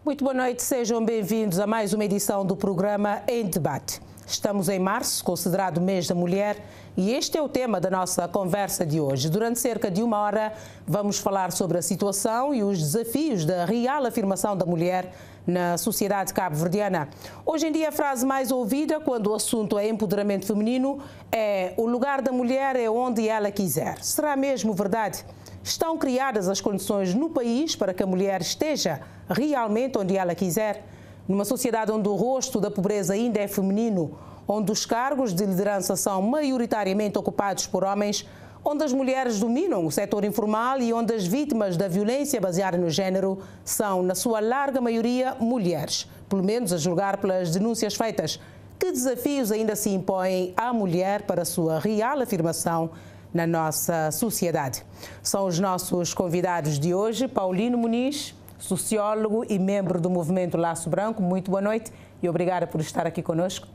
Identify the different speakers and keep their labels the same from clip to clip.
Speaker 1: Muito boa noite, sejam bem-vindos a mais uma edição do programa Em Debate. Estamos em março, considerado mês da mulher, e este é o tema da nossa conversa de hoje. Durante cerca de uma hora vamos falar sobre a situação e os desafios da real afirmação da mulher na sociedade cabo-verdiana. Hoje em dia a frase mais ouvida quando o assunto é empoderamento feminino é: o lugar da mulher é onde ela quiser. Será mesmo verdade? Estão criadas as condições no país para que a mulher esteja realmente onde ela quiser? Numa sociedade onde o rosto da pobreza ainda é feminino, onde os cargos de liderança são maioritariamente ocupados por homens, onde as mulheres dominam o setor informal e onde as vítimas da violência baseada no género são, na sua larga maioria, mulheres, pelo menos a julgar pelas denúncias feitas. Que desafios ainda se impõem à mulher para a sua real afirmação na nossa sociedade? São os nossos convidados de hoje. Paulino Muniz, sociólogo e membro do Movimento Laço Branco. Muito boa noite e obrigada por estar aqui conosco.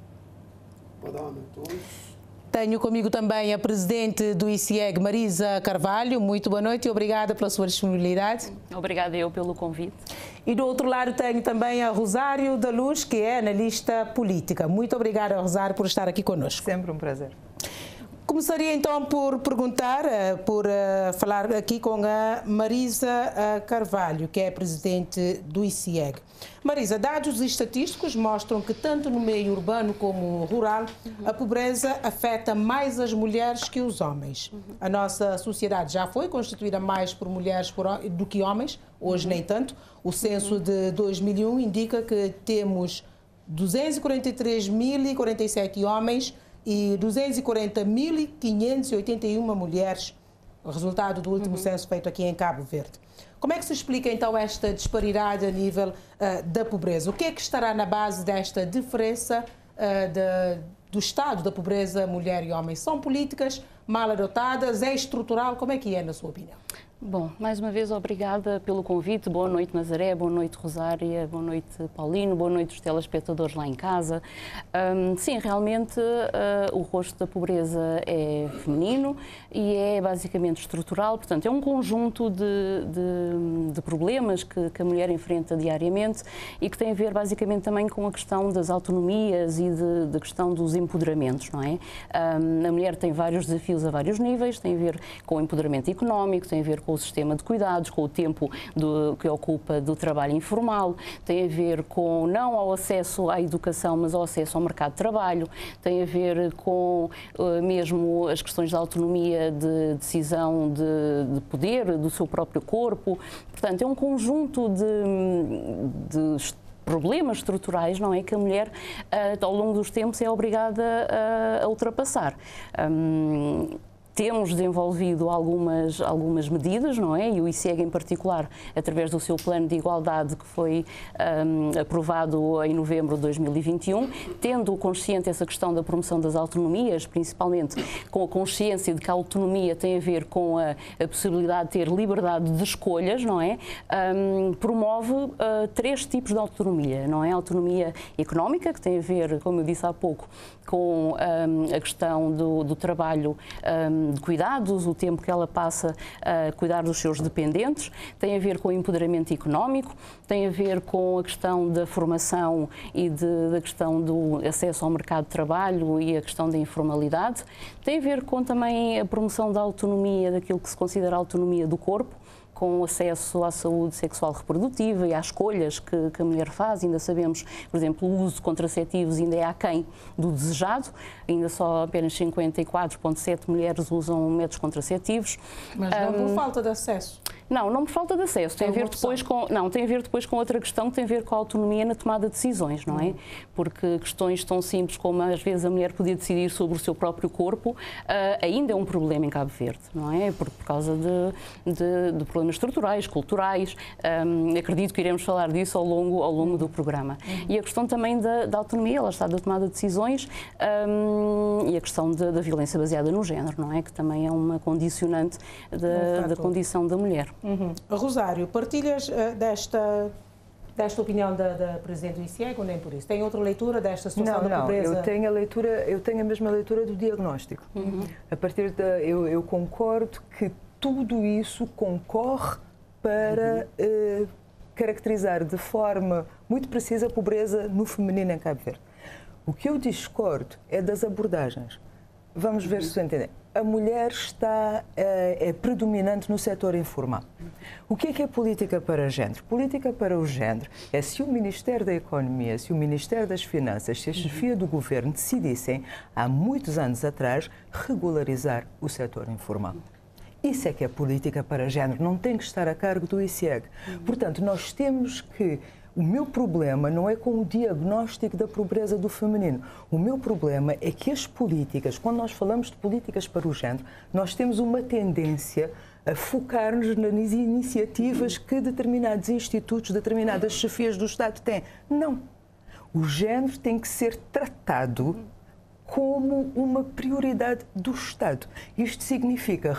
Speaker 2: Boa noite a todos.
Speaker 1: Tenho comigo também a presidente do ICIEG, Marisa Carvalho. Muito boa noite e obrigada pela sua disponibilidade.
Speaker 3: Obrigada eu pelo convite.
Speaker 1: E do outro lado tenho também a Rosário da Luz, que é analista política. Muito obrigada, Rosário, por estar aqui conosco.
Speaker 4: Sempre um prazer.
Speaker 1: Começaria então por perguntar, falar aqui com a Marisa Carvalho, que é presidente do ICIEG. Marisa, dados estatísticos mostram que tanto no meio urbano como rural, a pobreza afeta mais as mulheres que os homens. A nossa sociedade já foi constituída mais por mulheres do que homens, hoje nem tanto. O censo de 2001 indica que temos 243.047 homens e 240.581 mulheres, o resultado do último censo feito aqui em Cabo Verde. Como é que se explica então esta disparidade a nível da pobreza? O que é que estará na base desta diferença do estado da pobreza mulher e homem? São políticas mal adotadas? É estrutural? Como é que é, na sua opinião?
Speaker 3: Bom, mais uma vez obrigada pelo convite. Boa noite, Nazaré, boa noite, Rosária, boa noite, Paulino, boa noite, os telespectadores lá em casa. Sim, realmente o rosto da pobreza é feminino e é basicamente estrutural, portanto é um conjunto de problemas que a mulher enfrenta diariamente e que tem a ver basicamente também com a questão das autonomias e da questão dos empoderamentos, não é? A mulher tem vários desafios a vários níveis, tem a ver com o empoderamento económico, tem a ver com o sistema de cuidados, com o tempo que ocupa do trabalho informal, tem a ver com não ao acesso à educação, mas ao acesso ao mercado de trabalho, tem a ver com mesmo as questões da autonomia de decisão, de poder do seu próprio corpo. Portanto, é um conjunto de problemas estruturais, não é, que a mulher ao longo dos tempos é obrigada a ultrapassar. Temos desenvolvido algumas medidas, não é? E o ICIEG em particular, através do seu plano de igualdade que foi aprovado em novembro de 2021, tendo consciente essa questão da promoção das autonomias, principalmente com a consciência de que a autonomia tem a ver com a possibilidade de ter liberdade de escolhas, não é? Promove três tipos de autonomia, não é? A autonomia económica, que tem a ver, como eu disse há pouco, com a questão do trabalho de cuidados, o tempo que ela passa a cuidar dos seus dependentes, tem a ver com o empoderamento económico, tem a ver com a questão da formação e da questão do acesso ao mercado de trabalho e a questão da informalidade, tem a ver com também a promoção da autonomia, daquilo que se considera a autonomia do corpo, com acesso à saúde sexual reprodutiva e às escolhas que a mulher faz. Ainda sabemos, por exemplo, o uso de contraceptivos ainda é aquém do desejado, ainda só apenas 54,7% mulheres usam métodos contraceptivos.
Speaker 1: Mas não por falta de acesso?
Speaker 3: Não por falta de acesso. Tem a ver depois com outra questão que tem a ver com a autonomia na tomada de decisões, não é? Porque questões tão simples como às vezes a mulher poder decidir sobre o seu próprio corpo ainda é um problema em Cabo Verde, não é? Por causa de problemas estruturais, culturais. Acredito que iremos falar disso ao longo do programa. E a questão também da autonomia, ela está da tomada de decisões e a questão da violência baseada no género, não é? Que também é uma condicionante da condição da mulher.
Speaker 1: Rosário, partilhas desta opinião da Presidente do ICIEG ou nem por isso? Tem outra leitura desta situação da pobreza?
Speaker 4: Não, eu tenho a mesma leitura do diagnóstico. A partir eu concordo que tudo isso concorre para caracterizar de forma muito precisa a pobreza no feminino em Cabo Verde. O que eu discordo é das abordagens. Vamos ver se entendem. A mulher é predominante no setor informal. O que é política para género? Política para o género é se o Ministério da Economia, se o Ministério das Finanças, se a chefia do governo decidissem, há muitos anos atrás, regularizar o setor informal. Isso é que é política para género, não tem que estar a cargo do ICEG. Portanto, nós temos que... O meu problema não é com o diagnóstico da pobreza do feminino. O meu problema é que as políticas, quando nós falamos de políticas para o género, nós temos uma tendência a focar-nos nas iniciativas que determinados institutos, determinadas chefias do Estado têm. Não. O género tem que ser tratado como uma prioridade do Estado. Isto significa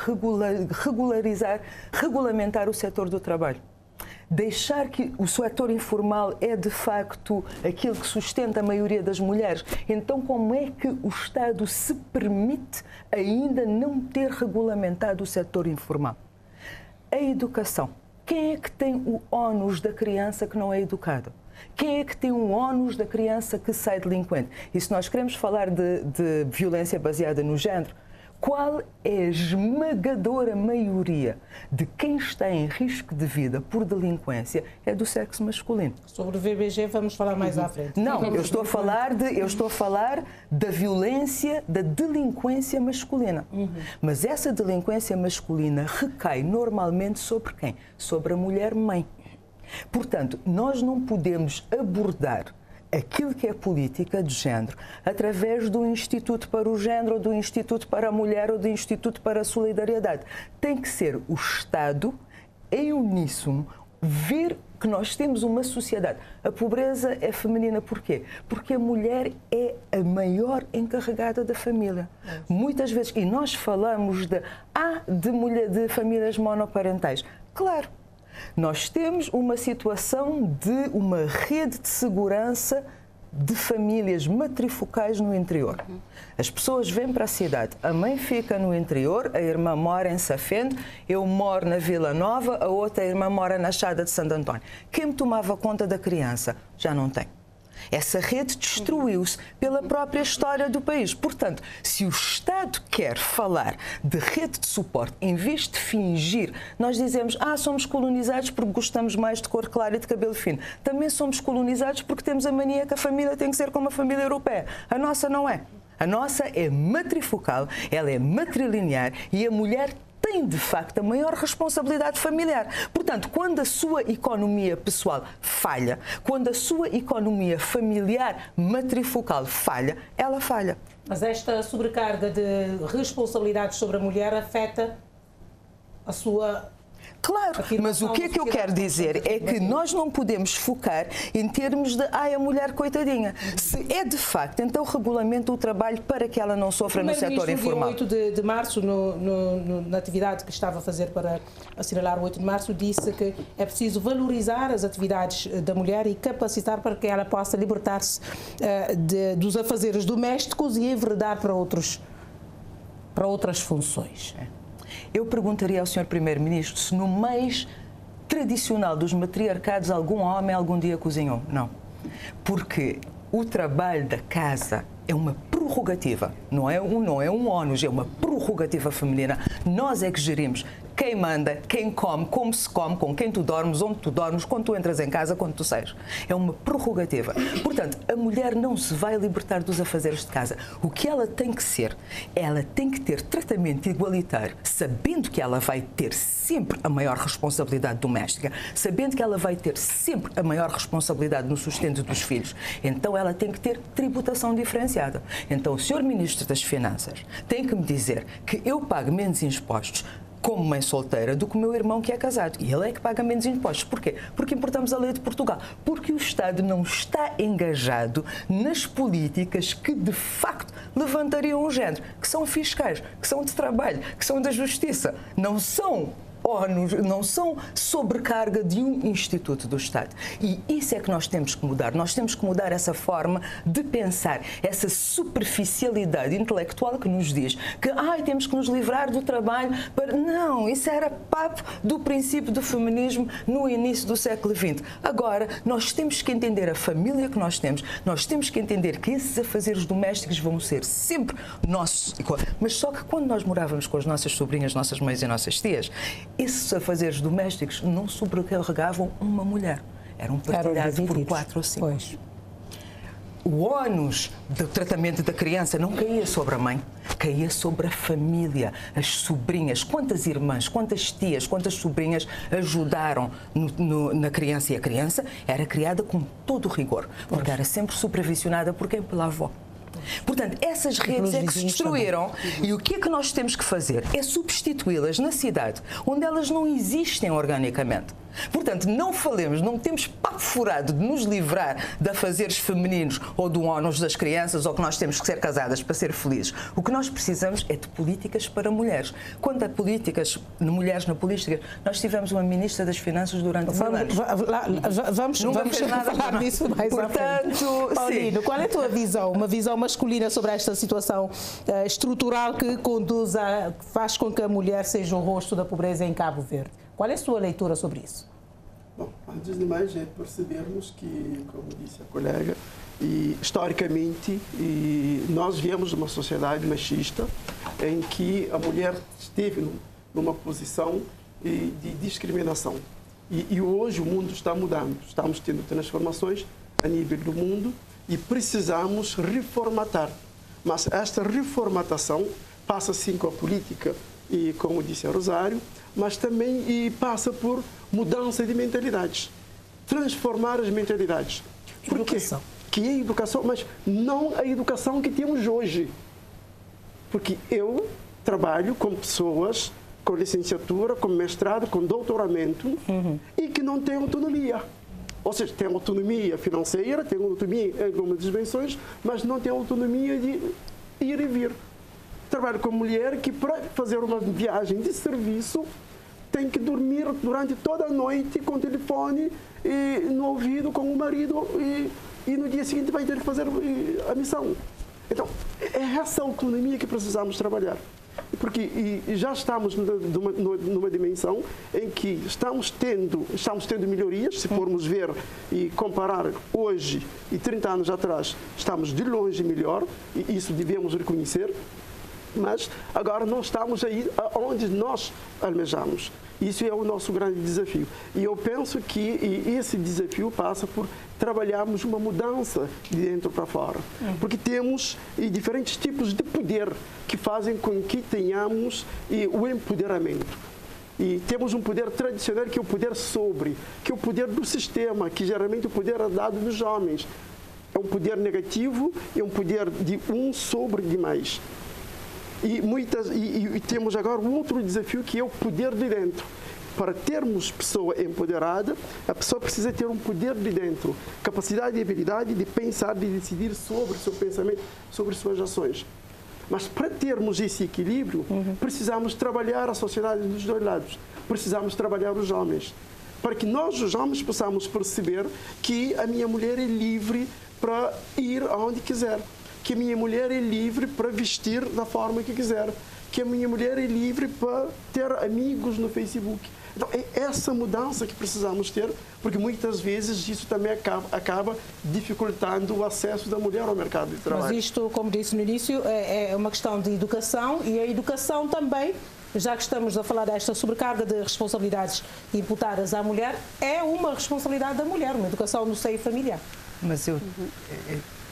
Speaker 4: regulamentar o setor do trabalho. Deixar que o setor informal é, de facto, aquilo que sustenta a maioria das mulheres. Então, como é que o Estado se permite ainda não ter regulamentado o setor informal? A educação. Quem é que tem o ónus da criança que não é educada? Quem é que tem o ónus da criança que sai delinquente? E se nós queremos falar de violência baseada no género, qual é a esmagadora maioria de quem está em risco de vida por delinquência é do sexo masculino.
Speaker 1: Sobre o VBG vamos falar mais à frente.
Speaker 4: Não, eu estou a falar da violência, da delinquência masculina. Mas essa delinquência masculina recai normalmente sobre quem? Sobre a mulher-mãe. Portanto, nós não podemos abordar aquilo que é política de género através do Instituto para o Género, ou do Instituto para a Mulher, ou do Instituto para a Solidariedade. Tem que ser o Estado, em uníssono, ver que nós temos uma sociedade. A pobreza é feminina porquê? Porque a mulher é a maior encarregada da família. Muitas vezes, e nós falamos de famílias monoparentais. Claro. Nós temos uma situação de uma rede de segurança de famílias matrifocais no interior. As pessoas vêm para a cidade, a mãe fica no interior, a irmã mora em Safende, eu moro na Vila Nova, a outra irmã mora na Chada de Santo António. Quem tomava conta da criança? Já não tem. Essa rede destruiu-se pela própria história do país. Portanto, se o Estado quer falar de rede de suporte, em vez de fingir, nós dizemos, somos colonizados porque gostamos mais de cor clara e de cabelo fino. Também somos colonizados porque temos a mania que a família tem que ser como a família europeia. A nossa não é. A nossa é matrifocal, ela é matrilinear e a mulher tem, de facto, a maior responsabilidade familiar. Portanto, quando a sua economia pessoal falha, quando a sua economia familiar matrifocal falha, ela falha.
Speaker 1: Mas esta sobrecarga de responsabilidades sobre a mulher afeta a sua...
Speaker 4: Claro, mas o que é que eu quero dizer é que nós não podemos focar em termos de a mulher coitadinha. Se é de facto, então regulamenta o trabalho para que ela não sofra no setor informal.
Speaker 1: No dia 8 de março, na atividade que estava a fazer para assinalar o 8 de março, disse que é preciso valorizar as atividades da mulher e capacitar para que ela possa libertar-se dos afazeres domésticos e enveredar para outras funções.
Speaker 4: Eu perguntaria ao Sr. Primeiro-Ministro se no mais tradicional dos matriarcados algum homem algum dia cozinhou. Não. Porque o trabalho da casa é uma prerrogativa, não é um ónus, é uma prerrogativa feminina. Nós é que gerimos quem manda, quem come, como se come, com quem tu dormes, onde tu dormes, quando tu entras em casa, quando tu sais. É uma prerrogativa. Portanto, a mulher não se vai libertar dos afazeres de casa. O que ela tem que ser, ela tem que ter tratamento igualitário, sabendo que ela vai ter sempre a maior responsabilidade doméstica, sabendo que ela vai ter sempre a maior responsabilidade no sustento dos filhos. Então, ela tem que ter tributação diferenciada. Então, o Sr. Ministro das Finanças tem que me dizer que eu pago menos impostos como mãe solteira do que o meu irmão que é casado. E ele é que paga menos impostos. Porquê? Porque importamos a lei de Portugal. Porque o Estado não está engajado nas políticas que, de facto, levantariam o género, que são fiscais, que são de trabalho, que são da justiça. Não são ónus, não são sobrecarga de um instituto do Estado. E isso é que nós temos que mudar. Nós temos que mudar essa forma de pensar, essa superficialidade intelectual que nos diz que temos que nos livrar do trabalho para... Não, isso era papo do princípio do feminismo no início do século XX. Agora, nós temos que entender a família que nós temos que entender que esses afazeres domésticos vão ser sempre nossos. Mas só que quando nós morávamos com as nossas sobrinhas, nossas mães e nossas tias, esses afazeres domésticos não sobrecarregavam uma mulher. Eram partilhados por 4 ou 5.
Speaker 1: Pois.
Speaker 4: O ónus do tratamento da criança não caía sobre a mãe, caía sobre a família, as sobrinhas. Quantas irmãs, quantas tias, quantas sobrinhas ajudaram na criança? E a criança era criada com todo o rigor, porque era sempre supervisionada por quem? Pela avó. Portanto, essas redes é que se destruíram e o que é que nós temos que fazer? É substituí-las na cidade, onde elas não existem organicamente. Portanto, não falemos, não temos papo furado de nos livrar de afazeres femininos ou do ónus das crianças ou que nós temos que ser casadas para ser felizes. O que nós precisamos é de políticas para mulheres. Quanto a políticas, mulheres na política, nós tivemos uma ministra das Finanças durante 1000 anos.
Speaker 1: Vamos falar disso mais à frente. Paulino, qual é a tua visão? Uma visão masculina sobre esta situação estrutural que faz com que a mulher seja o rosto da pobreza em Cabo Verde. Qual é a sua leitura sobre isso?
Speaker 2: Bom, antes de mais, é percebermos que, como disse a colega, historicamente, nós viemos de uma sociedade machista em que a mulher esteve numa posição de discriminação. E hoje o mundo está mudando, estamos tendo transformações a nível do mundo e precisamos reformatar. Mas esta reformatação passa sim com a política e, como disse a Rosário, mas também passa por mudança de mentalidades, transformar as mentalidades. Por quê? Que é educação, mas não a educação que temos hoje. Porque eu trabalho com pessoas com licenciatura, com mestrado, com doutoramento e que não têm autonomia. Ou seja, tem autonomia financeira, tem autonomia em algumas dimensões, mas não tem autonomia de ir e vir. Trabalho com mulher que, para fazer uma viagem de serviço, tem que dormir durante toda a noite com o telefone no ouvido com o marido e no dia seguinte vai ter que fazer a missão. Então, é essa autonomia que precisamos trabalhar. Porque já estamos numa dimensão em que estamos tendo melhorias, se formos ver e comparar hoje e 30 anos atrás, estamos de longe melhor, e isso devemos reconhecer. Mas agora não estamos aí onde nós almejamos. Isso é o nosso grande desafio. E eu penso que esse desafio passa por trabalharmos uma mudança de dentro para fora. Porque temos diferentes tipos de poder que fazem com que tenhamos o empoderamento. E temos um poder tradicional que é o poder sobre, que é o poder do sistema, que geralmente o poder é dado dos homens. É um poder negativo, é um poder de um sobre demais. E temos agora um outro desafio que é o poder de dentro. Para termos pessoa empoderada, a pessoa precisa ter um poder de dentro, capacidade e habilidade de pensar, de decidir sobre o seu pensamento, sobre suas ações. Mas para termos esse equilíbrio, precisamos trabalhar a sociedade dos dois lados. Precisamos trabalhar os homens. Para que nós, os homens, possamos perceber que a minha mulher é livre para ir aonde quiser. Que a minha mulher é livre para vestir da forma que quiser, que a minha mulher é livre para ter amigos no Facebook. Então, é essa mudança que precisamos ter, porque muitas vezes isso também acaba dificultando o acesso da mulher ao mercado de trabalho.
Speaker 1: Mas isto, como disse no início, é uma questão de educação, e a educação também, já que estamos a falar desta sobrecarga de responsabilidades imputadas à mulher, é uma responsabilidade da mulher, uma educação no seio familiar.
Speaker 4: Mas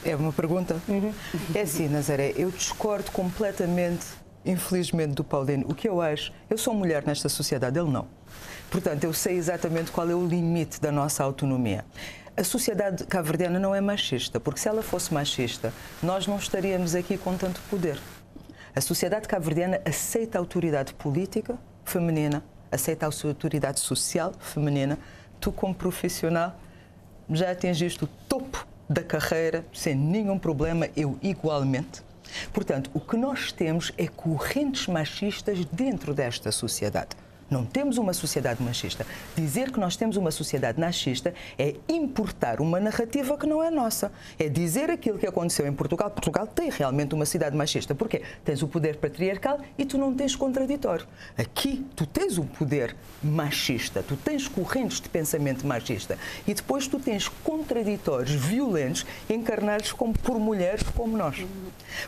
Speaker 4: é uma pergunta? É assim, Nazaré, eu discordo completamente, infelizmente, do Paulino. O que eu acho, eu sou mulher nesta sociedade, ele não. Portanto, eu sei exatamente qual é o limite da nossa autonomia. A sociedade cabo-verdiana não é machista, porque se ela fosse machista, nós não estaríamos aqui com tanto poder. A sociedade cabo-verdiana aceita a autoridade política feminina, aceita a sua autoridade social feminina. Tu, como profissional, já atingiste o topo da carreira sem nenhum problema, eu igualmente. Portanto, o que nós temos é correntes machistas dentro desta sociedade. Não temos uma sociedade machista. Dizer que nós temos uma sociedade machista é importar uma narrativa que não é nossa. É dizer aquilo que aconteceu em Portugal. Portugal tem realmente uma sociedade machista. Porquê? Tens o poder patriarcal e tu não tens contraditório. Aqui tu tens o poder machista, tu tens correntes de pensamento machista e depois tu tens contraditórios violentos encarnados por mulheres como nós.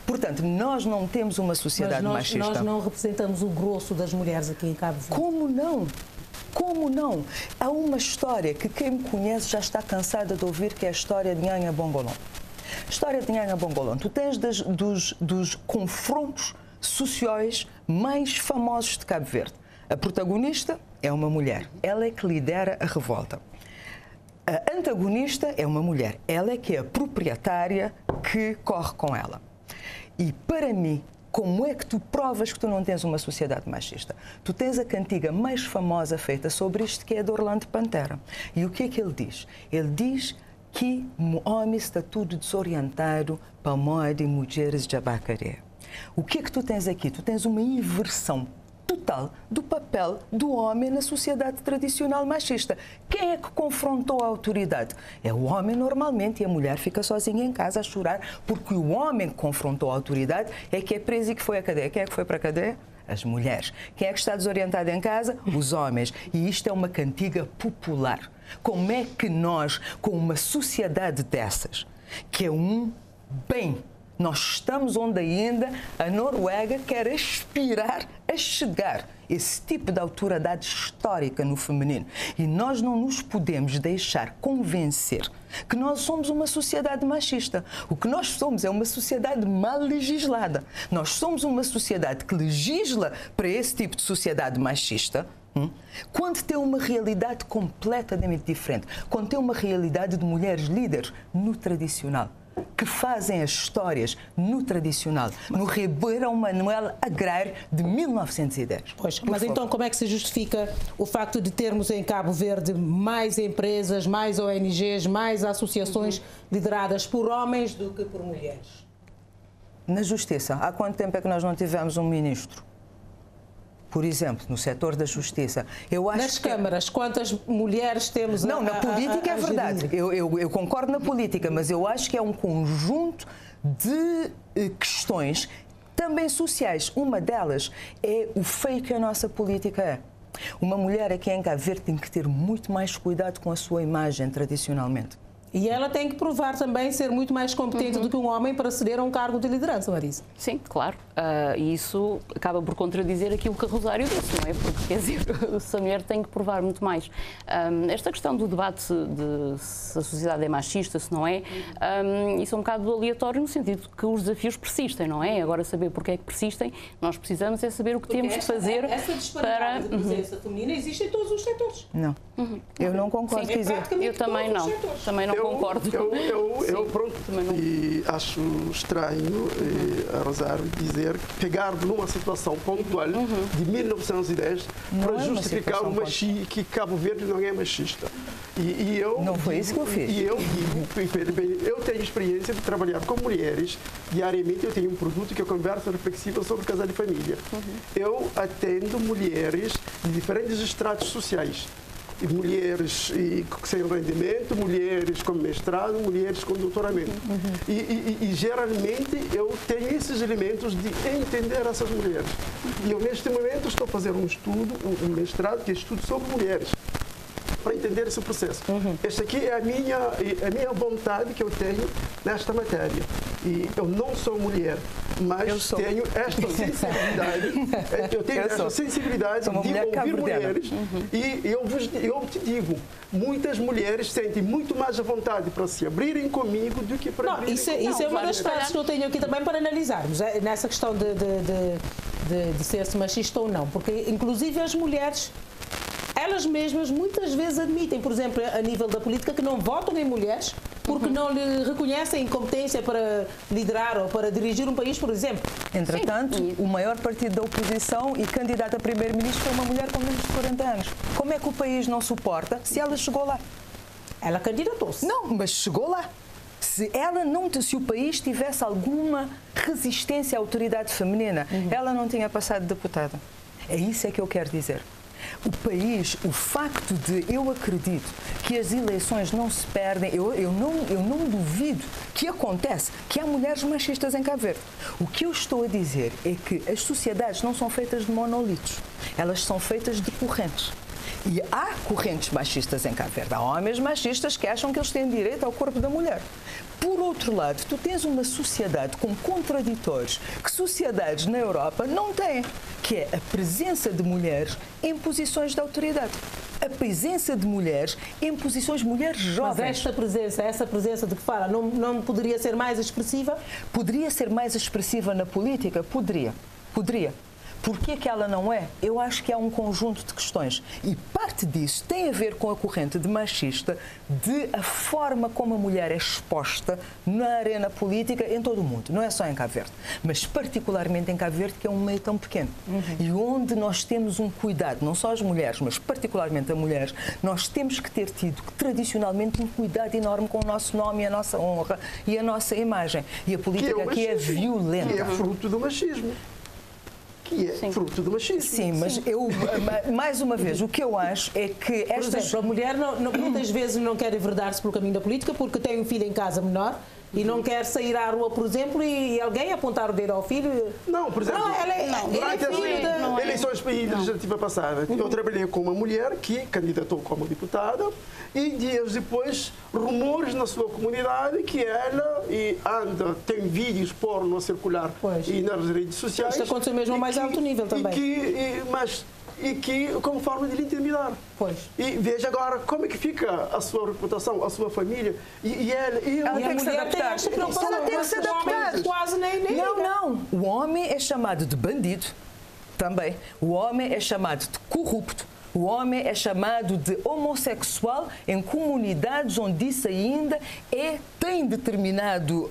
Speaker 4: Portanto, nós não temos uma sociedade machista.
Speaker 1: Nós não representamos o grosso das mulheres aqui em Cabo Verde.
Speaker 4: Como não? Como não? Há uma história que quem me conhece já está cansada de ouvir, que é a história de Nhanga Bongolon. História de Nhanga Bongolon. Tu tens dos confrontos sociais mais famosos de Cabo Verde. A protagonista é uma mulher. Ela é que lidera a revolta. A antagonista é uma mulher. Ela é que é a proprietária que corre com ela. E para mim, como é que tu provas que tu não tens uma sociedade machista? Tu tens a cantiga mais famosa feita sobre isto, que é de Orlando Pantera. E o que é que ele diz? Ele diz que o homem está tudo desorientado para a moda de mulheres de abacaré. O que é que tu tens aqui? Tu tens uma inversão total do papel do homem na sociedade tradicional machista. Quem é que confrontou a autoridade? É o homem normalmente, e a mulher fica sozinha em casa a chorar, porque o homem que confrontou a autoridade é que é preso e que foi à cadeia. Quem é que foi para a cadeia? As mulheres. Quem é que está desorientado em casa? Os homens. E isto é uma cantiga popular. Como é que nós, com uma sociedade dessas, que é um bem, nós estamos onde ainda a Noruega quer aspirar a chegar, esse tipo de autoridade histórica no feminino. E nós não nos podemos deixar convencer que nós somos uma sociedade machista. O que nós somos é uma sociedade mal legislada. Nós somos uma sociedade que legisla para esse tipo de sociedade machista, quando tem uma realidade completamente diferente, quando tem uma realidade de mulheres líderes no tradicional, que fazem as histórias no tradicional, no Ribeirão Manuel Agrário de 1910.
Speaker 1: Pois, mas então como é que se justifica o facto de termos em Cabo Verde mais empresas, mais ONGs, mais associações lideradas por homens do que por mulheres?
Speaker 4: Na Justiça, há quanto tempo é que nós não tivemos um ministro? Por exemplo, no setor da justiça. Eu acho
Speaker 1: Nas câmaras, quantas mulheres temos
Speaker 4: Não, na política é verdade. Eu concordo na política, mas eu acho que é um conjunto de questões também sociais. Uma delas é o feio que a nossa política é. Uma mulher aqui em Cabo Verde tem que ter muito mais cuidado com a sua imagem tradicionalmente.
Speaker 1: E ela tem que provar também ser muito mais competente do que um homem para ceder a um cargo de liderança, Marisa.
Speaker 3: Sim, claro. E isso acaba por contradizer aquilo que a Rosário disse, não é? Porque, quer dizer, a mulher tem que provar muito mais. Esta questão do debate de se a sociedade é machista, se não é, isso é um bocado aleatório no sentido que os desafios persistem, não é? Agora, saber porque é que persistem, nós precisamos é saber o que temos de fazer
Speaker 1: essa disparidade
Speaker 3: para...
Speaker 1: de presença feminina existe em todos os setores.
Speaker 4: Não. Eu não concordo com isso.
Speaker 3: Eu também não. Também não concordo.
Speaker 2: Pronto, e acho estranho a Rosário dizer, pegar numa situação pontual de 1910 para justificar que Cabo Verde não é machista. E eu
Speaker 4: não foi isso que eu fiz.
Speaker 2: E eu digo, eu tenho experiência de trabalhar com mulheres diariamente. Eu tenho um produto que é conversa reflexiva sobre casal e família. Eu atendo mulheres de diferentes estratos sociais. Mulheres sem rendimento, mulheres com mestrado, mulheres com doutoramento. E geralmente eu tenho esses elementos de entender essas mulheres. E eu neste momento estou fazendo um estudo, um mestrado, que é estudo sobre mulheres, para entender esse processo. Esta aqui é a minha vontade que eu tenho nesta matéria. E eu não sou mulher, mas tenho esta sensibilidade. Eu tenho esta sensibilidade de ouvir mulheres. E eu te digo, muitas mulheres sentem muito mais a vontade para se abrirem comigo do que para abrirem comigo.
Speaker 1: Isso é uma das frases que eu tenho aqui também para analisarmos, nessa questão de ser-se machista ou não. Porque, inclusive, as mulheres, elas mesmas muitas vezes admitem, por exemplo, a nível da política, que não votam em mulheres porque não lhe reconhecem competência para liderar ou para dirigir um país, por exemplo.
Speaker 4: Entretanto, o maior partido da oposição e candidata a primeiro-ministro foi uma mulher com menos de 40 anos. Como é que o país não suporta se ela chegou lá?
Speaker 1: Ela candidatou-se.
Speaker 4: Não, mas chegou lá. Se o país tivesse alguma resistência à autoridade feminina, ela não tinha passado de deputada. É isso que eu quero dizer. O país, o facto de eu acredito que as eleições não se perdem, eu não duvido que acontece, que há mulheres machistas em Cabo Verde. O que eu estou a dizer é que as sociedades não são feitas de monolitos, elas são feitas de correntes. E há correntes machistas em Cabo Verde. Há homens machistas que acham que eles têm direito ao corpo da mulher. Por outro lado, tu tens uma sociedade com contraditórios que sociedades na Europa não têm, que é a presença de mulheres em posições de autoridade. A presença de mulheres em posições, mulheres jovens.
Speaker 1: Mas essa presença de que fala, não poderia ser mais expressiva?
Speaker 4: Poderia ser mais expressiva na política? Poderia. Porquê que ela não é? Eu acho que há um conjunto de questões. E parte disso tem a ver com a corrente de machista, de a forma como a mulher é exposta na arena política em todo o mundo. Não é só em Cabo Verde, mas particularmente em Cabo Verde, que é um meio tão pequeno. E onde nós temos um cuidado, não só as mulheres, mas particularmente as mulheres, nós temos que ter tido tradicionalmente um cuidado enorme com o nosso nome, a nossa honra e a nossa imagem. E a política aqui é violenta.
Speaker 2: Que é fruto do machismo. Fruto do machismo.
Speaker 4: Sim, mas eu, mais uma vez, o que eu acho é que
Speaker 1: Por exemplo, a mulher muitas vezes não quer enverdar-se pelo caminho da política porque tem um filho em casa menor e não quer sair à rua, por exemplo, e alguém apontar o dedo ao filho.
Speaker 2: Não, por exemplo, durante as eleições legislativas passadas, eu trabalhei com uma mulher que candidatou como deputada e dias depois, rumores na sua comunidade que ela tem vídeos porno a circular e nas redes sociais.
Speaker 1: Isto aconteceu mesmo ao mais alto nível também.
Speaker 2: E que como forma de lhe intimidar.
Speaker 1: Pois.
Speaker 2: E veja agora como é que fica a sua reputação, a sua família.
Speaker 4: Ela tem que se adaptar. Ela tem que se adaptar.
Speaker 1: Quase nem.
Speaker 4: Não. O homem é chamado de bandido também. O homem é chamado de corrupto. O homem é chamado de homossexual em comunidades onde isso ainda tem determinado...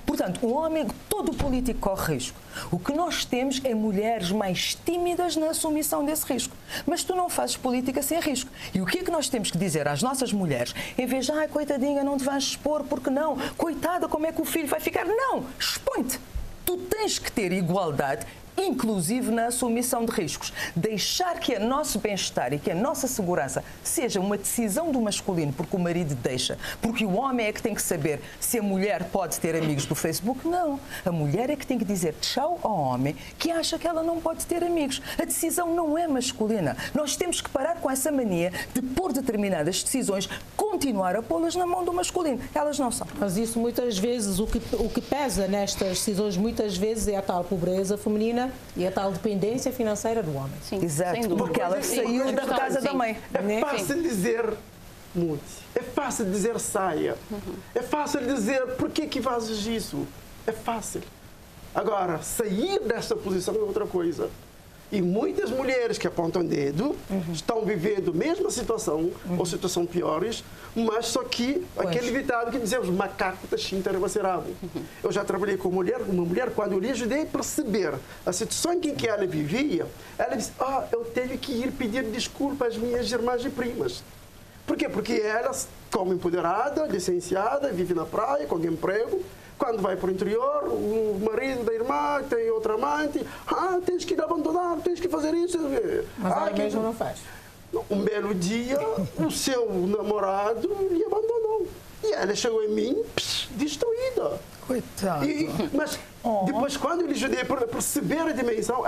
Speaker 4: portanto, o homem, todo político corre risco. O que nós temos é mulheres mais tímidas na assumição desse risco. Mas tu não fazes política sem risco. E o que é que nós temos que dizer às nossas mulheres? Em vez de, coitadinha, não te vais expor, porque não? Coitada, como é que o filho vai ficar? Não, expõe-te. Tu tens que ter igualdade, inclusive na assumição de riscos. Deixar que o nosso bem-estar e que a nossa segurança seja uma decisão do masculino, porque o marido deixa, porque o homem é que tem que saber se a mulher pode ter amigos do Facebook. Não. A mulher é que tem que dizer tchau ao homem que acha que ela não pode ter amigos. A decisão não é masculina. Nós temos que parar com essa mania de pôr determinadas decisões, continuar a pô-las na mão do masculino. Elas não são.
Speaker 1: Mas isso muitas vezes, o que pesa nestas decisões muitas vezes é a tal pobreza feminina e a tal dependência financeira do homem.
Speaker 3: Sim,
Speaker 4: exato, porque ela saiu da casa da mãe.
Speaker 2: É fácil dizer mude, é fácil dizer saia, é fácil dizer por que fazes isso, é fácil. Agora, sair desta posição é outra coisa. E muitas mulheres que apontam o dedo estão vivendo a mesma situação, ou situação piores, mas só que aquele ditado que dizemos, macaco está xintara macerado. Eu já trabalhei com uma mulher, quando eu lhe ajudei a perceber a situação em que ela vivia, ela disse, eu tenho que ir pedir desculpa às minhas irmãs e primas. Por quê? Porque ela, como empoderada, licenciada, vive na praia, com emprego, quando vai para o interior, o marido da irmã tem outra amante, tens que ir abandonar, tens que fazer isso.
Speaker 1: Mas ela mesmo não faz.
Speaker 2: Um belo dia, o seu namorado lhe abandonou. E ela chegou em mim, destruída.
Speaker 4: Coitado.
Speaker 2: Mas depois, quando eu lhe ajudei a perceber a dimensão,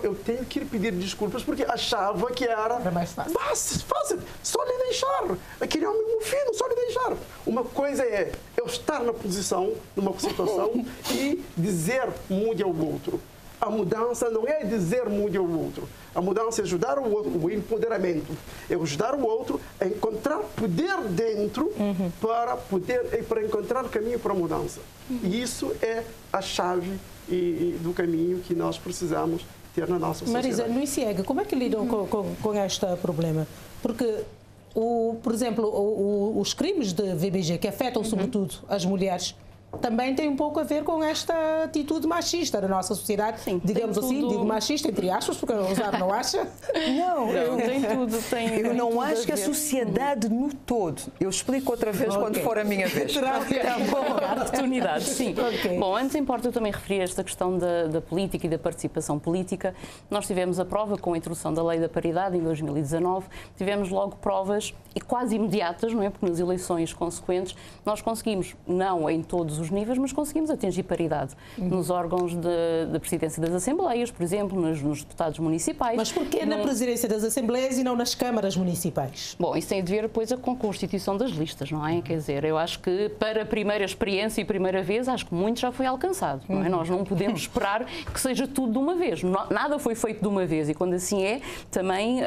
Speaker 2: eu tenho que ir pedir desculpas porque achava que era
Speaker 1: mais fácil.
Speaker 2: Fácil, só lhe deixar. Aquele homem fino, só lhe deixar. Uma coisa é eu estar numa situação e dizer mude ao outro. A mudança não é dizer mude ao outro. A mudança é ajudar o outro, o empoderamento. É ajudar o outro a encontrar poder dentro para encontrar caminho para a mudança. E isso é a chave do caminho que nós precisamos ter na nossa sociedade.
Speaker 1: Marisa, no ICIEG, como é que lidam com este problema? Porque, por exemplo, os crimes de VBG, que afetam sobretudo as mulheres, também tem um pouco a ver com esta atitude machista da nossa sociedade. Sim, digamos assim, tudo... digo machista entre aspas, porque o Rosário não acha?
Speaker 3: Não, tem tudo.
Speaker 4: Eu não acho que a sociedade no todo. Eu explico outra vez quando for a minha vez.
Speaker 3: Tá bom, oportunidade, sim. Okay. Bom, antes importa eu também referir esta questão da política e da participação política. Nós tivemos a prova com a introdução da Lei da Paridade em 2019. Tivemos logo provas e quase imediatas, não é? Porque nas eleições consequentes nós conseguimos, não em todos os níveis, mas conseguimos atingir paridade nos órgãos da presidência das Assembleias, por exemplo, nos deputados municipais.
Speaker 1: Mas porquê na presidência das Assembleias e não nas câmaras municipais?
Speaker 3: Bom, isso tem a ver depois com a constituição das listas, não é? Quer dizer, eu acho que para a primeira experiência e primeira vez, acho que muito já foi alcançado, não é? Nós não podemos esperar que seja tudo de uma vez. Nada foi feito de uma vez e quando assim é, também...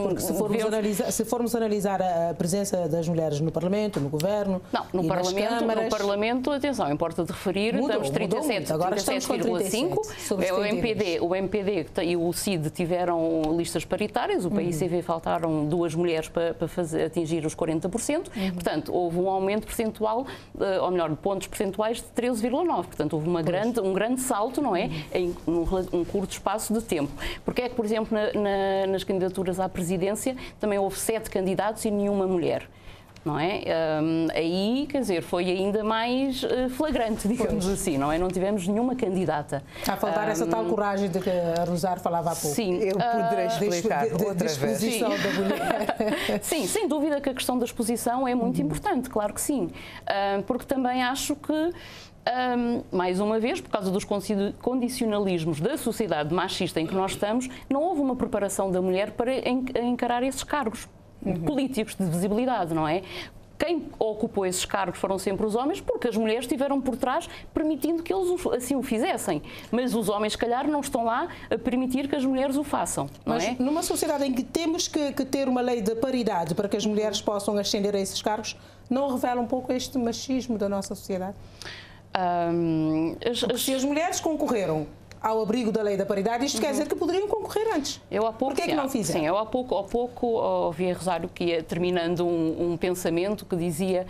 Speaker 1: Porque se formos analisar a presença das mulheres no Parlamento, no Governo...
Speaker 3: Não, no Parlamento, atenção, importa de referir, estamos 37,5. O MPD e o CID tiveram listas paritárias, o PICV faltaram 2 mulheres para atingir os 40%, portanto, houve um aumento percentual, ou melhor, de pontos percentuais de 13,9%. Portanto, houve um grande salto, não é? Em um curto espaço de tempo. Porque é que, por exemplo, nas candidaturas à presidência também houve 7 candidatos e nenhuma mulher. Não é? Aí, quer dizer, foi ainda mais flagrante, digamos assim, não é? Não tivemos nenhuma candidata.
Speaker 1: Está a faltar essa tal coragem de que a Rosário falava há pouco.
Speaker 3: Sim.
Speaker 4: Eu poderei explicar outra vez.
Speaker 1: Da mulher.
Speaker 3: Sim, sem dúvida que a questão da exposição é muito importante, claro que sim. Porque também acho que mais uma vez, por causa dos condicionalismos da sociedade machista em que nós estamos, não houve uma preparação da mulher para encarar esses cargos políticos de visibilidade, não é? Quem ocupou esses cargos foram sempre os homens, porque as mulheres estiveram por trás permitindo que eles assim o fizessem. Mas os homens, se calhar, não estão lá a permitir que as mulheres o façam. Não
Speaker 1: Mas
Speaker 3: é?
Speaker 1: Numa sociedade em que temos que ter uma lei de paridade para que as mulheres possam ascender a esses cargos, não revela um pouco este machismo da nossa sociedade? Se as mulheres concorreram ao abrigo da lei da paridade, isto quer dizer que poderiam concorrer antes. Porquê é que não fizeram?
Speaker 3: Sim, eu há pouco ouvi a Rosário que ia terminando um pensamento que dizia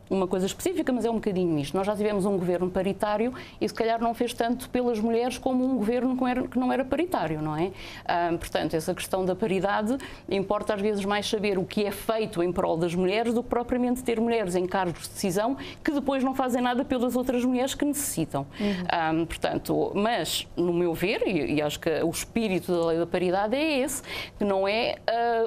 Speaker 3: uma coisa específica, mas é um bocadinho isto. Nós já tivemos um governo paritário e se calhar não fez tanto pelas mulheres como um governo que não era paritário, não é? Portanto, essa questão da paridade importa às vezes mais saber o que é feito em prol das mulheres do que propriamente ter mulheres em cargos de decisão que depois não fazem nada pelas outras mulheres que necessitam. Portanto, mas, no meu ver, e acho que o espírito da lei da paridade é esse, que não é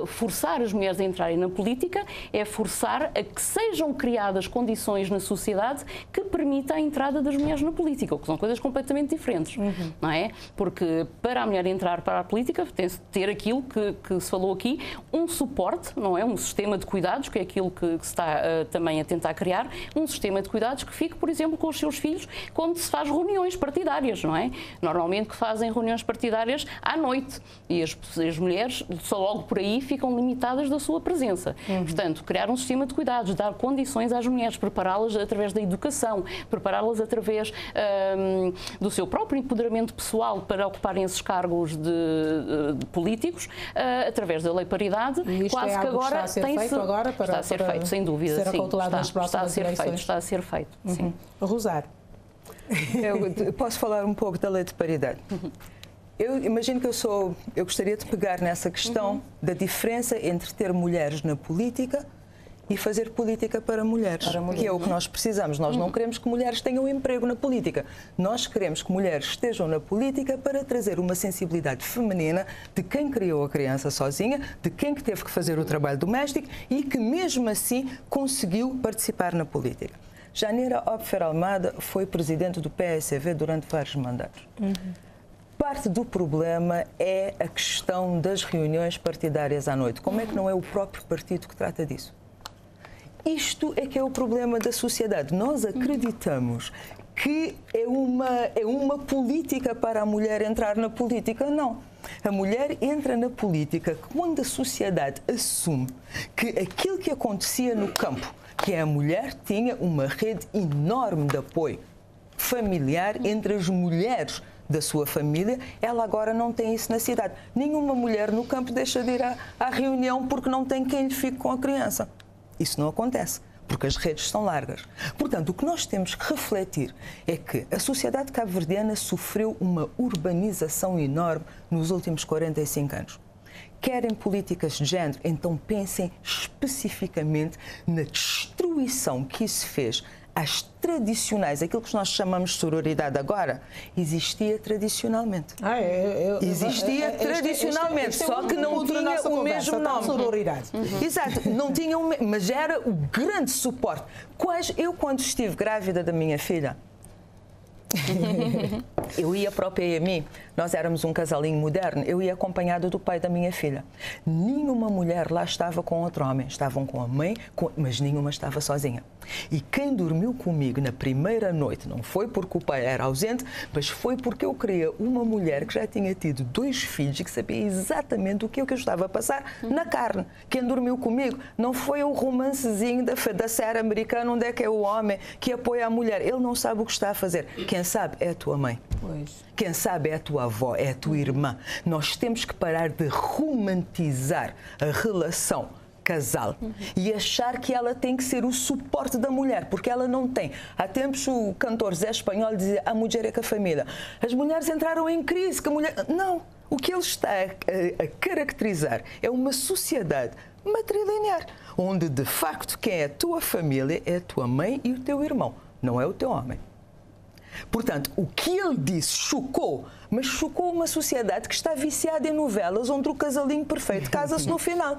Speaker 3: forçar as mulheres a entrarem na política, é forçar a que sejam criadas condições na sociedade que permitam a entrada das mulheres na política, o que são coisas completamente diferentes, não é? Porque para a mulher entrar para a política tem-se de ter aquilo que se falou aqui, um suporte, não é? Um sistema de cuidados, que é aquilo que se está também a tentar criar, um sistema de cuidados que fique, por exemplo, com os seus filhos quando se faz reuniões partidárias, não é? Normalmente que fazem reuniões partidárias à noite e as mulheres só logo por aí ficam limitadas da sua presença. Portanto, criar um sistema de cuidados, dar condições às mulheres, prepará-las através da educação, prepará-las através do seu próprio empoderamento pessoal para ocuparem esses cargos de políticos, através da lei paridade.
Speaker 1: Quase que agora
Speaker 3: está a ser feito, sem dúvida.
Speaker 1: Ser acautelado nas próximas eleições.
Speaker 3: Está a ser feito, sim.
Speaker 1: Rosário.
Speaker 4: Eu posso falar um pouco da lei de paridade. Eu imagino que eu gostaria de pegar nessa questão da diferença entre ter mulheres na política e fazer política para mulheres, que é o que nós precisamos. Nós não queremos que mulheres tenham emprego na política. Nós queremos que mulheres estejam na política para trazer uma sensibilidade feminina de quem criou a criança sozinha, de quem que teve que fazer o trabalho doméstico e que mesmo assim conseguiu participar na política. Janeira Opfer Almada foi presidente do PSV durante vários mandatos. Parte do problema é a questão das reuniões partidárias à noite. Como é que não é o próprio partido que trata disso? Isto é que é o problema da sociedade. Nós acreditamos que é uma política para a mulher entrar na política. Não. A mulher entra na política quando a sociedade assume que aquilo que acontecia no campo, que a mulher tinha uma rede enorme de apoio familiar entre as mulheres da sua família, ela agora não tem isso na cidade. Nenhuma mulher no campo deixa de ir à reunião porque não tem quem lhe fique com a criança. Isso não acontece. porque as redes são largas. Portanto, o que nós temos que refletir é que a sociedade cabo-verdiana sofreu uma urbanização enorme nos últimos 45 anos. Querem políticas de género, então pensem especificamente na destruição que isso fez às tradicionais, aquilo que nós chamamos de sororidade agora, existia tradicionalmente. Existia tradicionalmente, só que não tinha o mesmo nome.
Speaker 1: Sororidade.
Speaker 4: Exato, não tinha mas era o grande suporte. Eu, quando estive grávida da minha filha, eu ia para o PMI, nós éramos um casalinho moderno, eu ia acompanhada do pai da minha filha. Nenhuma mulher lá estava com outro homem, estavam com a mãe, mas nenhuma estava sozinha. E quem dormiu comigo na primeira noite não foi porque o pai era ausente, mas foi porque eu queria uma mulher que já tinha tido 2 filhos e que sabia exatamente o que eu estava a passar na carne. Quem dormiu comigo não foi o romancezinho da série americana onde é que é o homem que apoia a mulher. Ele não sabe o que está a fazer. Quem sabe é a tua mãe.
Speaker 1: Pois.
Speaker 4: Quem sabe é a tua avó, é a tua irmã. Nós temos que parar de romantizar a relação casal e achar que ela tem que ser o suporte da mulher, porque ela não tem. Há tempos o cantor Zé Espanhol dizia: a mulher é que a família. As mulheres entraram em crise, que a mulher... Não, o que ele está a caracterizar é uma sociedade matrilinear, onde de facto quem é a tua família é a tua mãe e o teu irmão, não é o teu homem. Portanto, o que ele disse chocou, mas chocou uma sociedade que está viciada em novelas onde o casalinho perfeito casa-se no final.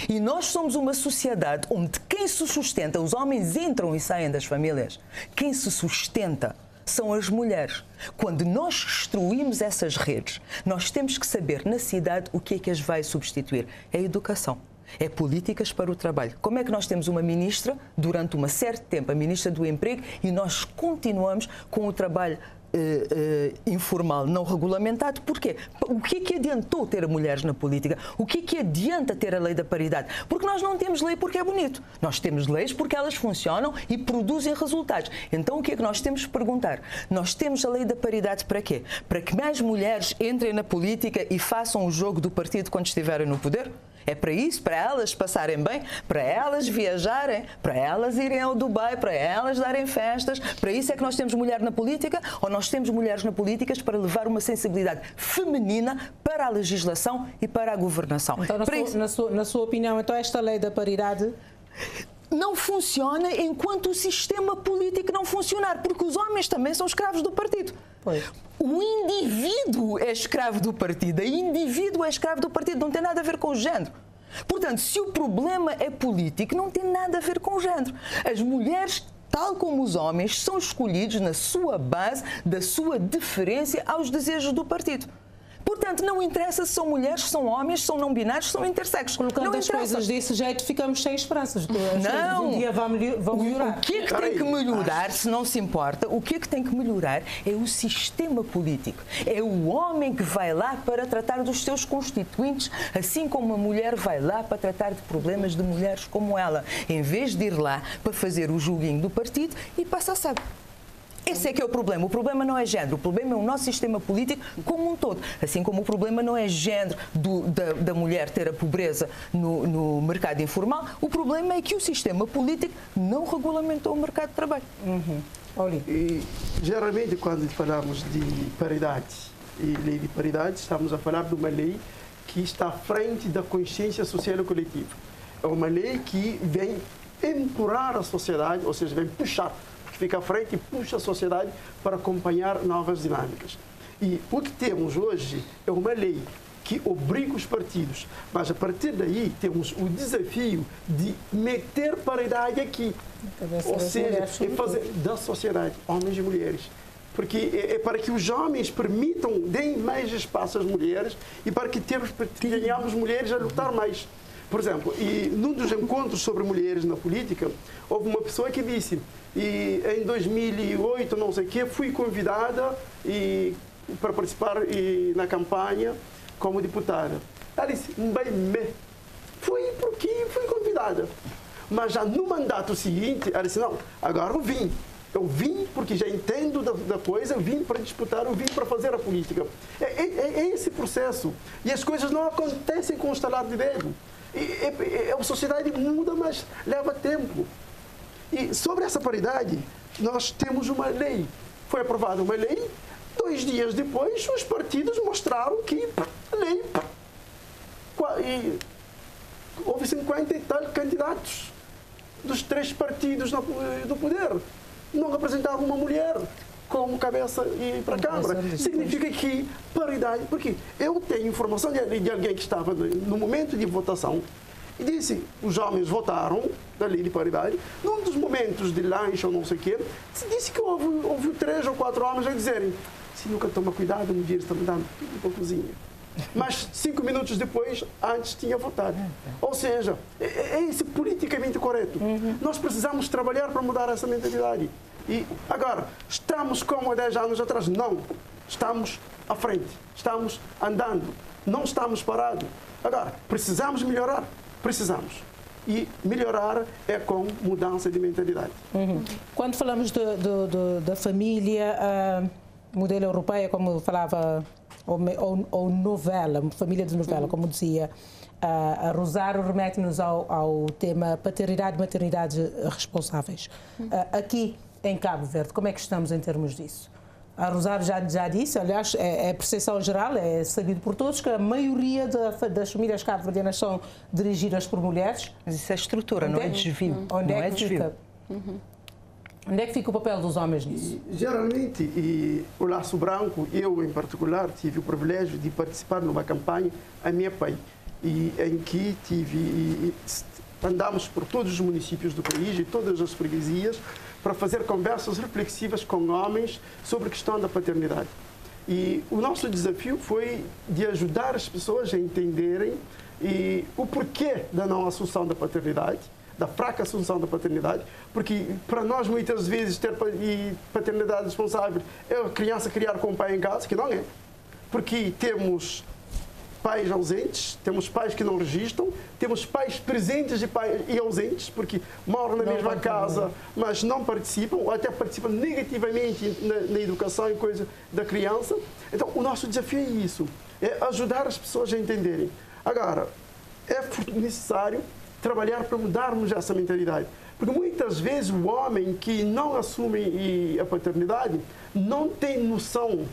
Speaker 4: E nós somos uma sociedade onde quem se sustenta, os homens entram e saem das famílias, quem se sustenta são as mulheres. Quando nós destruímos essas redes, nós temos que saber na cidade o que é que as vai substituir. É a educação. É políticas para o trabalho. Como é que nós temos uma ministra, durante um certo tempo, a ministra do Emprego, e nós continuamos com o trabalho informal, não regulamentado? Porquê? O que é que adiantou ter mulheres na política? O que é que adianta ter a lei da paridade? Porque nós não temos lei porque é bonito. Nós temos leis porque elas funcionam e produzem resultados. Então o que é que nós temos que perguntar? Nós temos a lei da paridade para quê? Para que mais mulheres entrem na política e façam o jogo do partido quando estiverem no poder? É para isso, para elas passarem bem, para elas viajarem, para elas irem ao Dubai, para elas darem festas. Para isso é que nós temos mulher na política, ou nós temos mulheres na política para levar uma sensibilidade feminina para a legislação e para a governação.
Speaker 1: Então, na sua opinião, então esta lei da paridade
Speaker 4: não funciona enquanto o sistema político não funcionar, porque os homens também são escravos do partido.
Speaker 1: Pois.
Speaker 4: O indivíduo é escravo do partido, o indivíduo é escravo do partido, não tem nada a ver com o género. Portanto, se o problema é político, não tem nada a ver com o género. As mulheres, tal como os homens, são escolhidos na sua base da sua deferência aos desejos do partido. Portanto, não interessa se são mulheres, se são homens, se são não binários, se são intersexos.
Speaker 1: Colocando as coisas desse jeito, ficamos sem esperanças.
Speaker 4: Não.
Speaker 1: Um dia vão melhorar.
Speaker 4: O que é que tem que melhorar, se não se importa, o que é que tem que melhorar é o sistema político. É o homem que vai lá para tratar dos seus constituintes, assim como a mulher vai lá para tratar de problemas de mulheres como ela, em vez de ir lá para fazer o joguinho do partido e passar sabe. Esse é que é o problema. O problema não é género, o problema é o nosso sistema político como um todo. Assim como o problema não é género da mulher ter a pobreza no mercado informal, o problema é que o sistema político não regulamentou o mercado de trabalho.
Speaker 2: E, geralmente, quando falamos de paridade e lei de paridade, estamos a falar de uma lei que está à frente da consciência social e coletiva. É uma lei que vem empurrar a sociedade, ou seja, vem puxar, fica à frente e puxa a sociedade para acompanhar novas dinâmicas. E o que temos hoje é uma lei que obriga os partidos, mas a partir daí temos o desafio de meter paridade aqui, ou seja, é fazer da sociedade, homens e mulheres. Porque é para que os homens permitam, deem mais espaço às mulheres e para que tenhamos mulheres a lutar mais. Por exemplo, e num dos encontros sobre mulheres na política, houve uma pessoa que disse, e em 2008, não sei o quê, fui convidada para participar na campanha como deputada. Ela disse, fui porque fui convidada. Mas já no mandato seguinte, ela disse, não, agora eu vim. Eu vim porque já entendo da coisa, eu vim para disputar, eu vim para fazer a política. É esse processo. E as coisas não acontecem com o estalar de dedo. A sociedade muda, mas leva tempo. E sobre essa paridade, nós temos uma lei. Foi aprovada uma lei, 2 dias depois, os partidos mostraram que lei. E houve 50 e tal candidatos dos 3 partidos do poder. Não apresentaram uma mulher como cabeça e para a Câmara. Significa que paridade, porque eu tenho informação de alguém que estava no momento de votação e disse, os homens votaram da lei de paridade, num dos momentos de lanche ou não sei o quê, se disse que houve 3 ou 4 homens a dizerem, se nunca toma cuidado, um dia está me dando tudo para a cozinha. Mas 5 minutos depois, antes tinha votado. Ou seja, é isso politicamente correto. Nós precisamos trabalhar para mudar essa mentalidade. E agora, estamos como há 10 anos atrás? Não. Estamos à frente. Estamos andando. Não estamos parados. Agora, precisamos melhorar. Precisamos. E melhorar é com mudança de mentalidade.
Speaker 1: Quando falamos da família, modelo europeia, como falava, ou novela, família de novela, como dizia a Rosário, remete-nos ao tema paternidade e maternidade responsáveis. Aqui em Cabo Verde, como é que estamos em termos disso? A Rosário já disse, aliás, é percepção geral, é sabido por todos que a maioria das famílias cabo-verdianas são dirigidas por mulheres.
Speaker 4: Mas isso é estrutura, não é desvio.
Speaker 1: Onde é que fica? Onde é que fica o papel dos homens nisso?
Speaker 2: Geralmente, o Laço Branco, eu em particular, tive o privilégio de participar numa campanha a minha pai, em que andamos por todos os municípios do país e todas as freguesias para fazer conversas reflexivas com homens sobre a questão da paternidade. E o nosso desafio foi de ajudar as pessoas a entenderem o porquê da não assunção da paternidade, da fraca assunção da paternidade, porque para nós muitas vezes ter paternidade responsável é a criança criar com o pai em casa, que não é. Porque temos pais ausentes, temos pais que não registram, temos pais presentes e ausentes, porque moram na mesma casa, mas não participam, ou até participam negativamente na educação e coisa da criança. Então, o nosso desafio é isso, é ajudar as pessoas a entenderem. Agora, é necessário trabalhar para mudarmos essa mentalidade, porque muitas vezes o homem que não assume a paternidade não tem noção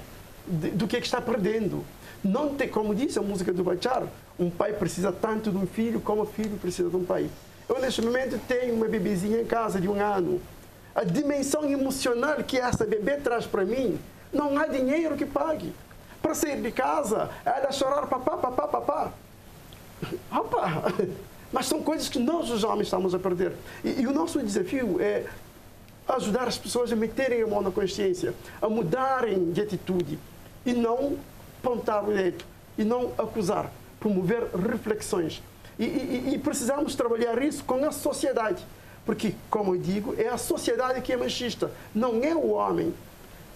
Speaker 2: do que está perdendo. Não tem, como disse a música do Bachar, um pai precisa tanto de um filho como o filho precisa de um pai. Eu, neste momento, tenho uma bebezinha em casa de 1 ano. A dimensão emocional que essa bebê traz para mim, não há dinheiro que pague. Para sair de casa, ela chorar, papá, papá, papá. Opa! Mas são coisas que nós, os homens, estamos a perder. E o nosso desafio é ajudar as pessoas a meterem a mão na consciência, a mudarem de atitude e não apontar o dedo e não acusar, promover reflexões. E precisamos trabalhar isso com a sociedade, porque, como eu digo, é a sociedade que é machista, não é o homem.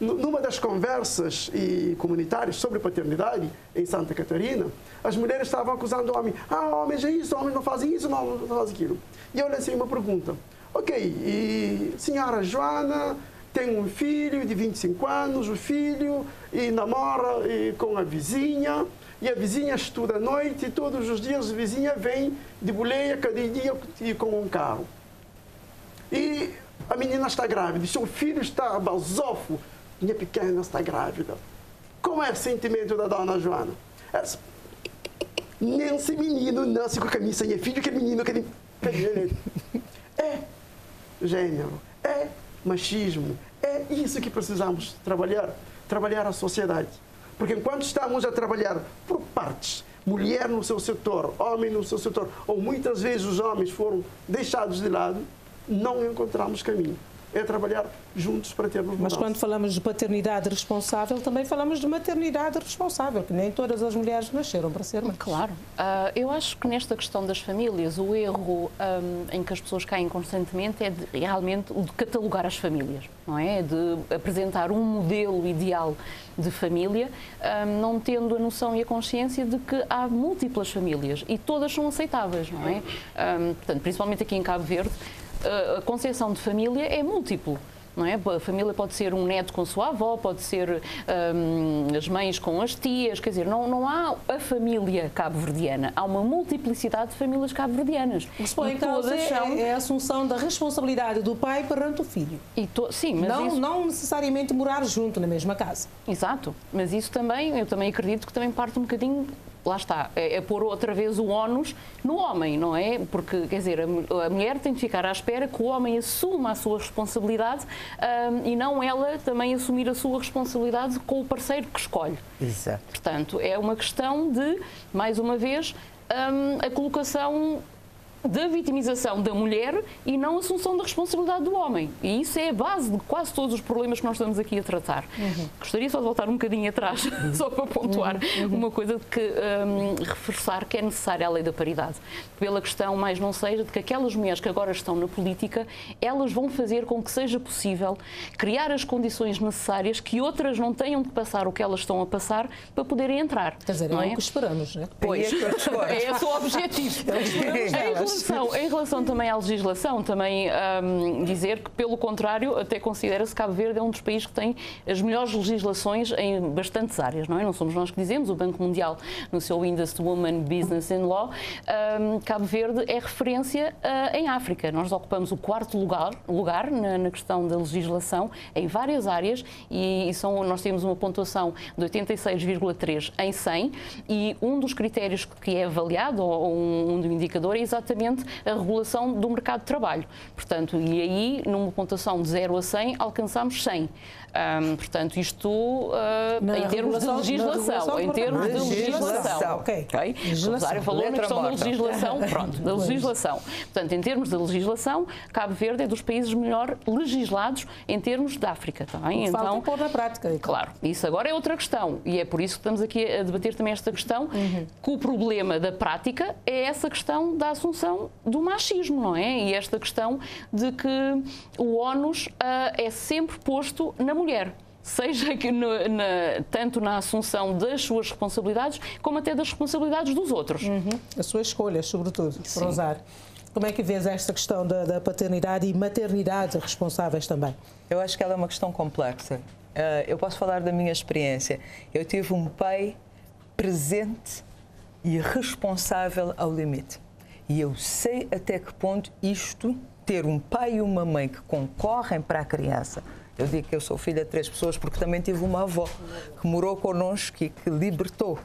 Speaker 2: Numa das conversas comunitárias sobre paternidade em Santa Catarina, as mulheres estavam acusando o homem. Homens é isso, homens não fazem isso, não fazem aquilo. E eu lancei uma pergunta. Ok, e senhora Joana tem um filho de 25 anos, o filho namora com a vizinha, e a vizinha estuda à noite, e todos os dias a vizinha vem de boleia cada dia com um carro. E a menina está grávida, e seu filho está basófilo, minha pequena está grávida. Como é o sentimento da dona Joana? Nem esse menino nasce com a camisa, é filho que é menino, que é gênero, é machismo. É isso que precisamos trabalhar a sociedade. Porque enquanto estamos a trabalhar por partes, mulher no seu setor, homem no seu setor, ou muitas vezes os homens foram deixados de lado, não encontramos caminho. É trabalhar juntos para termos mudança.
Speaker 1: Mas quando falamos de paternidade responsável, também falamos de maternidade responsável, que nem todas as mulheres nasceram para ser mães.
Speaker 3: Claro. Eu acho que nesta questão das famílias, o erro em que as pessoas caem constantemente é realmente o de catalogar as famílias, não é? De apresentar um modelo ideal de família, não tendo a noção e a consciência de que há múltiplas famílias e todas são aceitáveis, não é? Portanto, principalmente aqui em Cabo Verde, a concepção de família é múltiplo. não é? A família pode ser um neto com a sua avó, pode ser as mães com as tias, quer dizer, não há a família cabo-verdiana, há uma multiplicidade de famílias cabo-verdianas.
Speaker 1: O que se põe em causa é a assunção da responsabilidade do pai perante o filho.
Speaker 3: Sim, mas
Speaker 1: não necessariamente morar junto na mesma casa.
Speaker 3: Exato, mas isso também, eu também acredito que também parte um bocadinho, lá está, é pôr outra vez o ónus no homem, não é? Porque, quer dizer, a mulher tem de ficar à espera que o homem assuma a sua responsabilidade e não ela também assumir a sua responsabilidade com o parceiro que escolhe.
Speaker 4: Exato.
Speaker 3: Portanto, é uma questão de, mais uma vez, a colocação da vitimização da mulher e não a assunção da responsabilidade do homem. E isso é a base de quase todos os problemas que nós estamos aqui a tratar. Gostaria só de voltar um bocadinho atrás, só para pontuar uma coisa de que reforçar que é necessária a lei da paridade. Pela questão, mais não seja, de que aquelas mulheres que agora estão na política, elas vão fazer com que seja possível criar as condições necessárias que outras não tenham de passar o que elas estão a passar para poderem entrar.
Speaker 1: Quer dizer,
Speaker 3: não
Speaker 1: é o que esperamos, não é?
Speaker 3: Pois, é esse o objetivo. Em relação também à legislação, também dizer que, pelo contrário, até considera-se que Cabo Verde é um dos países que tem as melhores legislações em bastantes áreas, não é? Não somos nós que dizemos, o Banco Mundial, no seu índice de Women Business and Law, Cabo Verde é referência em África. Nós ocupamos o 4º lugar na questão da legislação em várias áreas e nós temos uma pontuação de 86,3 em 100 e um dos critérios que é avaliado, ou um indicador, é exatamente a regulação do mercado de trabalho. Portanto, e aí, numa pontuação de 0 a 100, alcançamos 100. Portanto, isto em termos de legislação. Em termos de legislação.
Speaker 1: Ok.
Speaker 3: O Rosário falou na questão da legislação. Pronto, da legislação. Portanto, em termos de legislação, Cabo Verde é dos países melhor legislados em termos da África. Também.
Speaker 1: Falta pôr na prática.
Speaker 3: Claro, isso agora é outra questão. E é por isso que estamos aqui a debater também esta questão, que o problema da prática é essa questão da assunção do machismo, não é? E esta questão de que o ónus é sempre posto na mulher, seja que tanto na assunção das suas responsabilidades, como até das responsabilidades dos outros.
Speaker 1: As suas escolhas, sobretudo, Rosário. Como é que vês esta questão da paternidade e maternidade responsáveis também?
Speaker 4: Eu acho que ela é uma questão complexa. Eu posso falar da minha experiência. Eu tive um pai presente e responsável ao limite. E eu sei até que ponto ter um pai e uma mãe que concorrem para a criança. Eu digo que eu sou filha de 3 pessoas porque também tive uma avó que morou connosco e que libertou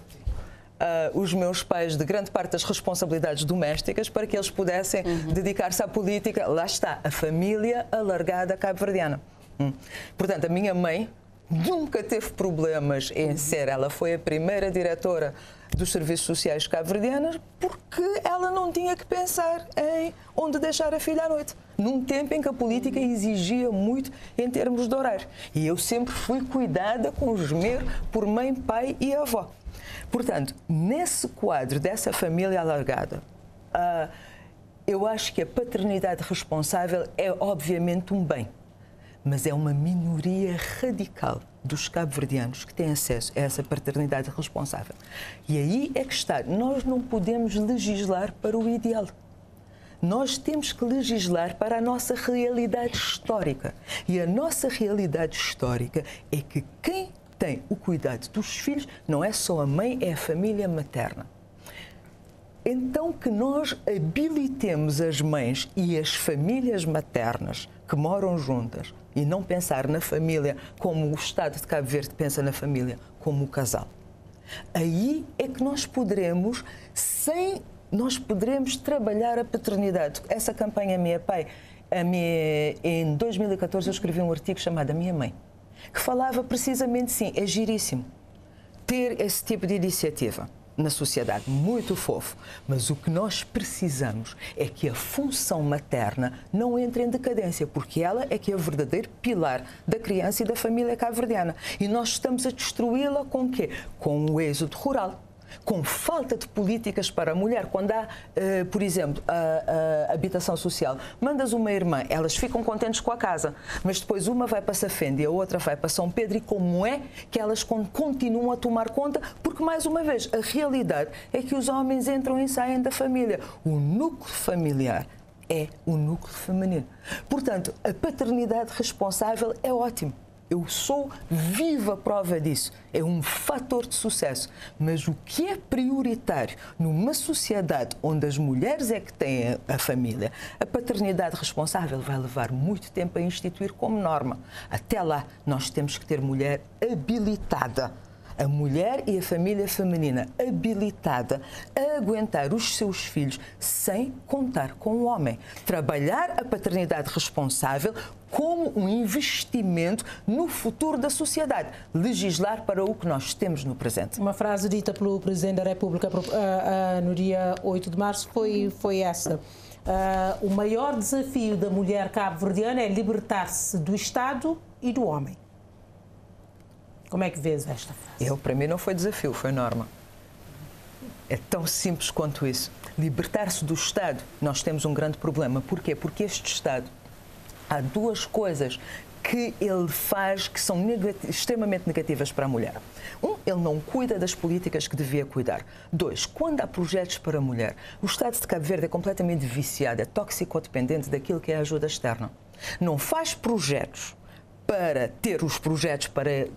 Speaker 4: os meus pais de grande parte das responsabilidades domésticas para que eles pudessem dedicar-se à política. Lá está, a família alargada cabo-verdiana. Portanto, a minha mãe nunca teve problemas em ser. Ela foi a primeira diretora dos Serviços Sociais cabo-verdianos porque ela não tinha que pensar em onde deixar a filha à noite. Num tempo em que a política exigia muito em termos de horário. E eu sempre fui cuidada com esmero por mãe, pai e avó. Portanto, nesse quadro dessa família alargada, eu acho que a paternidade responsável é obviamente um bem. Mas é uma minoria radical dos cabo-verdianos que têm acesso a essa paternidade responsável. E aí é que está. Nós não podemos legislar para o ideal. Nós temos que legislar para a nossa realidade histórica. E a nossa realidade histórica é que quem tem o cuidado dos filhos não é só a mãe, é a família materna. Então que nós habilitemos as mães e as famílias maternas que moram juntas e não pensar na família como o Estado de Cabo Verde pensa na família, como o casal. Aí é que nós poderemos trabalhar a paternidade. Essa campanha Minha Pai, em 2014 eu escrevi um artigo chamado A Minha Mãe, que falava precisamente, sim, é giríssimo ter esse tipo de iniciativa na sociedade, muito fofo, mas o que nós precisamos é que a função materna não entre em decadência, porque ela é que é o verdadeiro pilar da criança e da família cabo-verdiana. E nós estamos a destruí-la com o quê? Com o êxodo rural, com falta de políticas para a mulher. Quando há, por exemplo, a habitação social, mandas uma irmã, elas ficam contentes com a casa, mas depois uma vai para Safende e a outra vai para São Pedro, e como é que elas continuam a tomar conta? Porque, mais uma vez, a realidade é que os homens entram e saem da família. O núcleo familiar é o núcleo feminino. Portanto, a paternidade responsável é ótimo. Eu sou viva prova disso. É um fator de sucesso. Mas o que é prioritário numa sociedade onde as mulheres é que têm a família, a paternidade responsável vai levar muito tempo a instituir como norma. Até lá, nós temos que ter mulher habilitada. A mulher e a família feminina habilitada a aguentar os seus filhos sem contar com o homem. Trabalhar a paternidade responsável como um investimento no futuro da sociedade. Legislar para o que nós temos no presente.
Speaker 1: Uma frase dita pelo Presidente da República no dia 8 de março foi essa. O maior desafio da mulher cabo-verdiana é libertar-se do Estado e do homem. Como é que vês esta frase?
Speaker 4: Para mim não foi desafio, foi norma. É tão simples quanto isso. Libertar-se do Estado, nós temos um grande problema. Porquê? Porque este Estado, há duas coisas que ele faz que são extremamente negativas para a mulher. Ele não cuida das políticas que devia cuidar. 2, quando há projetos para a mulher, o Estado de Cabo Verde é completamente viciado, é toxicodependente daquilo que é a ajuda externa. Não faz projetos para ter os projetos para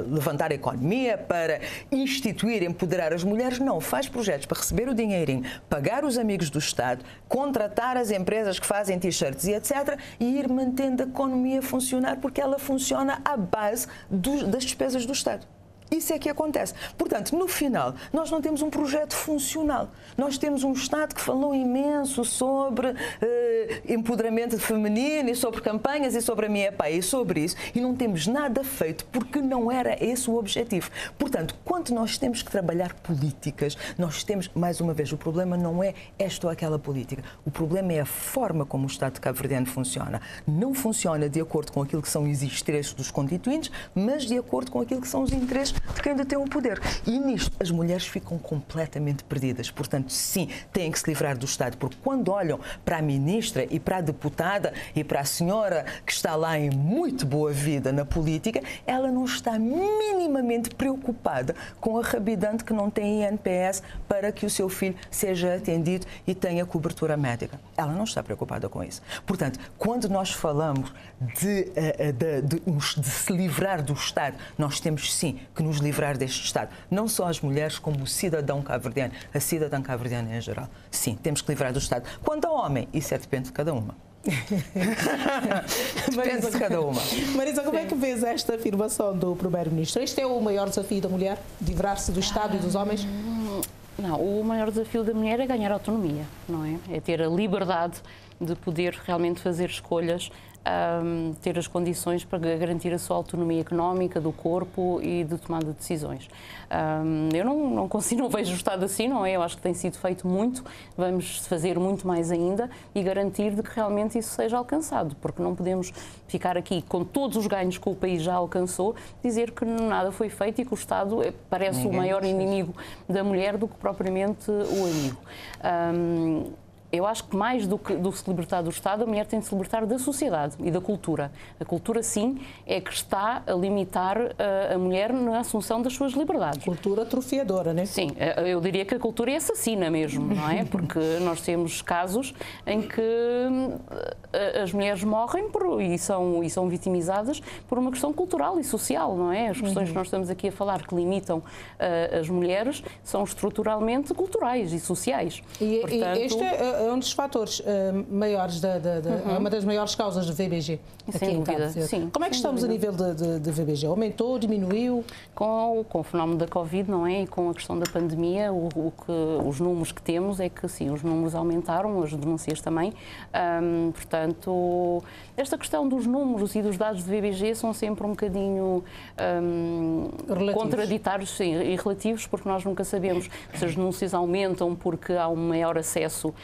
Speaker 4: levantar a economia, para instituir, empoderar as mulheres, não. Faz projetos para receber o dinheirinho, pagar os amigos do Estado, contratar as empresas que fazem t-shirts e etc. e ir mantendo a economia a funcionar, porque ela funciona à base das despesas do Estado. Isso é que acontece. Portanto, no final, nós não temos um projeto funcional. Nós temos um Estado que falou imenso sobre empoderamento feminino e sobre campanhas e sobre a minha pai e sobre isso, e não temos nada feito porque não era esse o objetivo. Portanto, quando nós temos que trabalhar políticas, nós temos, mais uma vez, o problema não é esta ou aquela política. O problema é a forma como o Estado de cabo-verdiano funciona. Não funciona de acordo com aquilo que são os interesses dos constituintes, mas de acordo com aquilo que são os interesses de quem ainda tem o poder. E nisto as mulheres ficam completamente perdidas. Portanto, sim, têm que se livrar do Estado, porque quando olham para a ministra e para a deputada e para a senhora que está lá em muito boa vida na política, ela não está minimamente preocupada com a rabidante que não tem INPS para que o seu filho seja atendido e tenha cobertura médica. Ela não está preocupada com isso. Portanto, quando nós falamos de se livrar do Estado, nós temos sim que nos livrar deste Estado. Não só as mulheres, como o cidadão cabo-verdiano, a cidadã cabo-verdiana em geral. Sim, temos que livrar do Estado. Quanto ao homem, isso depende de cada uma. Depende de cada uma.
Speaker 1: Marisa, como é que vês esta afirmação do Primeiro-Ministro? Este é o maior desafio da mulher? Livrar-se do Estado e dos homens?
Speaker 3: Não, o maior desafio da mulher é ganhar autonomia, não é? É ter a liberdade de poder realmente fazer escolhas, ter as condições para garantir a sua autonomia económica, do corpo e de tomada de decisões. Eu não consigo, não vejo o Estado assim, não é? Eu acho que tem sido feito muito, vamos fazer muito mais ainda e garantir de que realmente isso seja alcançado, porque não podemos ficar aqui com todos os ganhos que o país já alcançou, dizer que nada foi feito e que o Estado parece o maior inimigo da mulher do que propriamente o amigo. Eu acho que mais do que se libertar do Estado, a mulher tem de se libertar da sociedade e da cultura. A cultura, sim, é que está a limitar a mulher na assunção das suas liberdades.
Speaker 1: Cultura atrofiadora, não é?
Speaker 3: Sim, eu diria que a cultura é assassina mesmo, não é? Porque nós temos casos em que as mulheres morrem e são vitimizadas por uma questão cultural e social, não é? As questões que nós estamos aqui a falar que limitam as mulheres são estruturalmente culturais e sociais.
Speaker 1: Portanto, este é um dos fatores maiores, é uma das maiores causas do VBG.
Speaker 3: Sem dúvida, sim.
Speaker 1: Como é que estamos a nível de VBG? Aumentou, diminuiu?
Speaker 3: Com o fenómeno da Covid, não é? E com a questão da pandemia, os números que temos é que sim, os números aumentaram, as denúncias também. Portanto, esta questão dos números e dos dados do VBG são sempre um bocadinho contraditórios, sim, e relativos, porque nós nunca sabemos se as denúncias aumentam porque há um maior acesso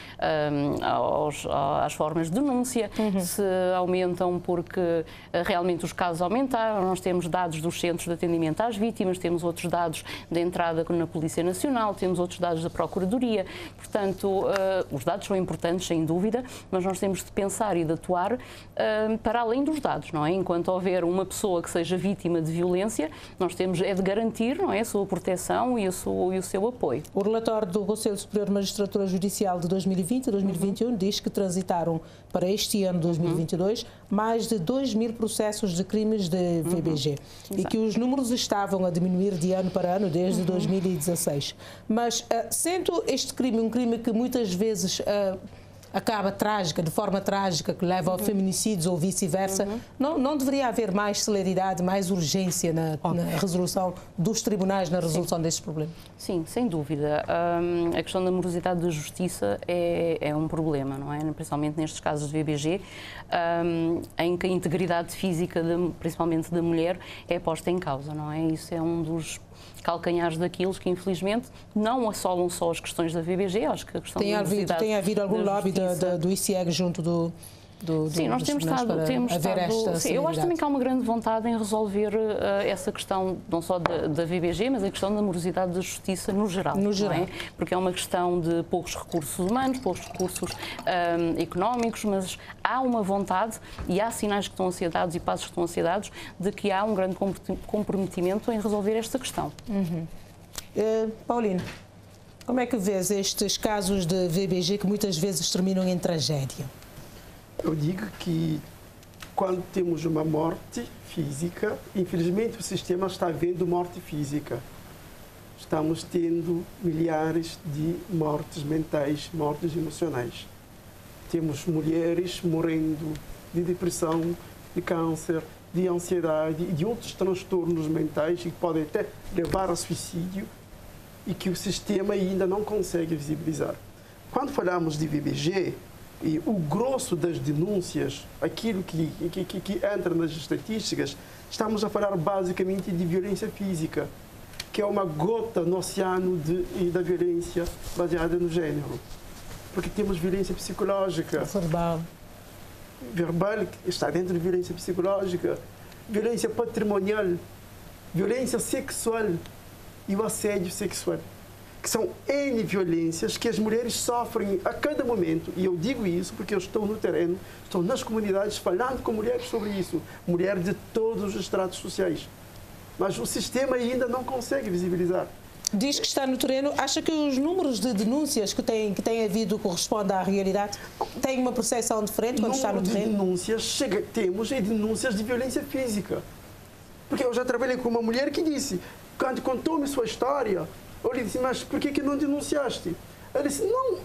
Speaker 3: às formas de denúncia, se aumentam porque realmente os casos aumentaram. Nós temos dados dos centros de atendimento às vítimas, temos outros dados da entrada na Polícia Nacional, temos outros dados da Procuradoria. Portanto, os dados são importantes, sem dúvida, mas nós temos de pensar e de atuar para além dos dados, não é? Enquanto houver uma pessoa que seja vítima de violência, nós temos de garantir, não é, a sua proteção e o seu apoio.
Speaker 1: O relatório do Conselho Superior de Magistratura Judicial de 2020 2020 e 2021 diz que transitaram para este ano 2022 mais de 2.000 processos de crimes de VBG e que os números estavam a diminuir de ano para ano desde 2016. Mas sendo este crime um crime que muitas vezes acaba trágica, de forma trágica, que leva ao feminicídios ou vice-versa, não deveria haver mais celeridade, mais urgência na resolução dos tribunais, na resolução destes problemas?
Speaker 3: Sim, sem dúvida. A questão da morosidade da justiça é um problema, não é? Principalmente nestes casos de VBG, em que a integridade física, principalmente da mulher, é posta em causa, não é? Isso é um dos calcanhares daqueles que, infelizmente, não assolam só as questões da VBG, acho que a questão da morosidade...
Speaker 1: Tem havido algum lobby do ICIEG junto do
Speaker 3: sim, nós temos estado, eu acho também que há uma grande vontade em resolver essa questão, não só da VBG, mas a questão da morosidade da justiça no geral. Não é? Porque é uma questão de poucos recursos humanos, poucos recursos económicos, mas há uma vontade e há sinais que estão a ser dados e passos que estão a ser dados de que há um grande comprometimento em resolver esta questão.
Speaker 1: Paulino, como é que vês estes casos de VBG que muitas vezes terminam em tragédia?
Speaker 2: Eu digo que quando temos uma morte física, infelizmente o sistema está vendo morte física. Estamos tendo milhares de mortes mentais, mortes emocionais. Temos mulheres morrendo de depressão, de câncer, de ansiedade e de outros transtornos mentais que podem até levar a suicídio e que o sistema ainda não consegue visibilizar. Quando falamos de VBG, e o grosso das denúncias, aquilo que entra nas estatísticas, estamos a falar basicamente de violência física, que é uma gota no oceano da violência baseada no género. Porque temos violência psicológica. Verbal está dentro de violência psicológica, violência patrimonial, violência sexual e o assédio sexual, que são N violências que as mulheres sofrem a cada momento. E eu digo isso porque eu estou no terreno, estou nas comunidades falando com mulheres sobre isso, mulheres de todos os estratos sociais. Mas o sistema ainda não consegue visibilizar.
Speaker 1: Diz que está no terreno. Acha que os números de denúncias que tem havido correspondem à realidade? Tem uma percepção diferente quando está no terreno?
Speaker 2: Denúncias, temos denúncias de violência física. Porque eu já trabalhei com uma mulher que disse, quando contou-me sua história, eu lhe disse, mas por que não denunciaste? Ela disse, não,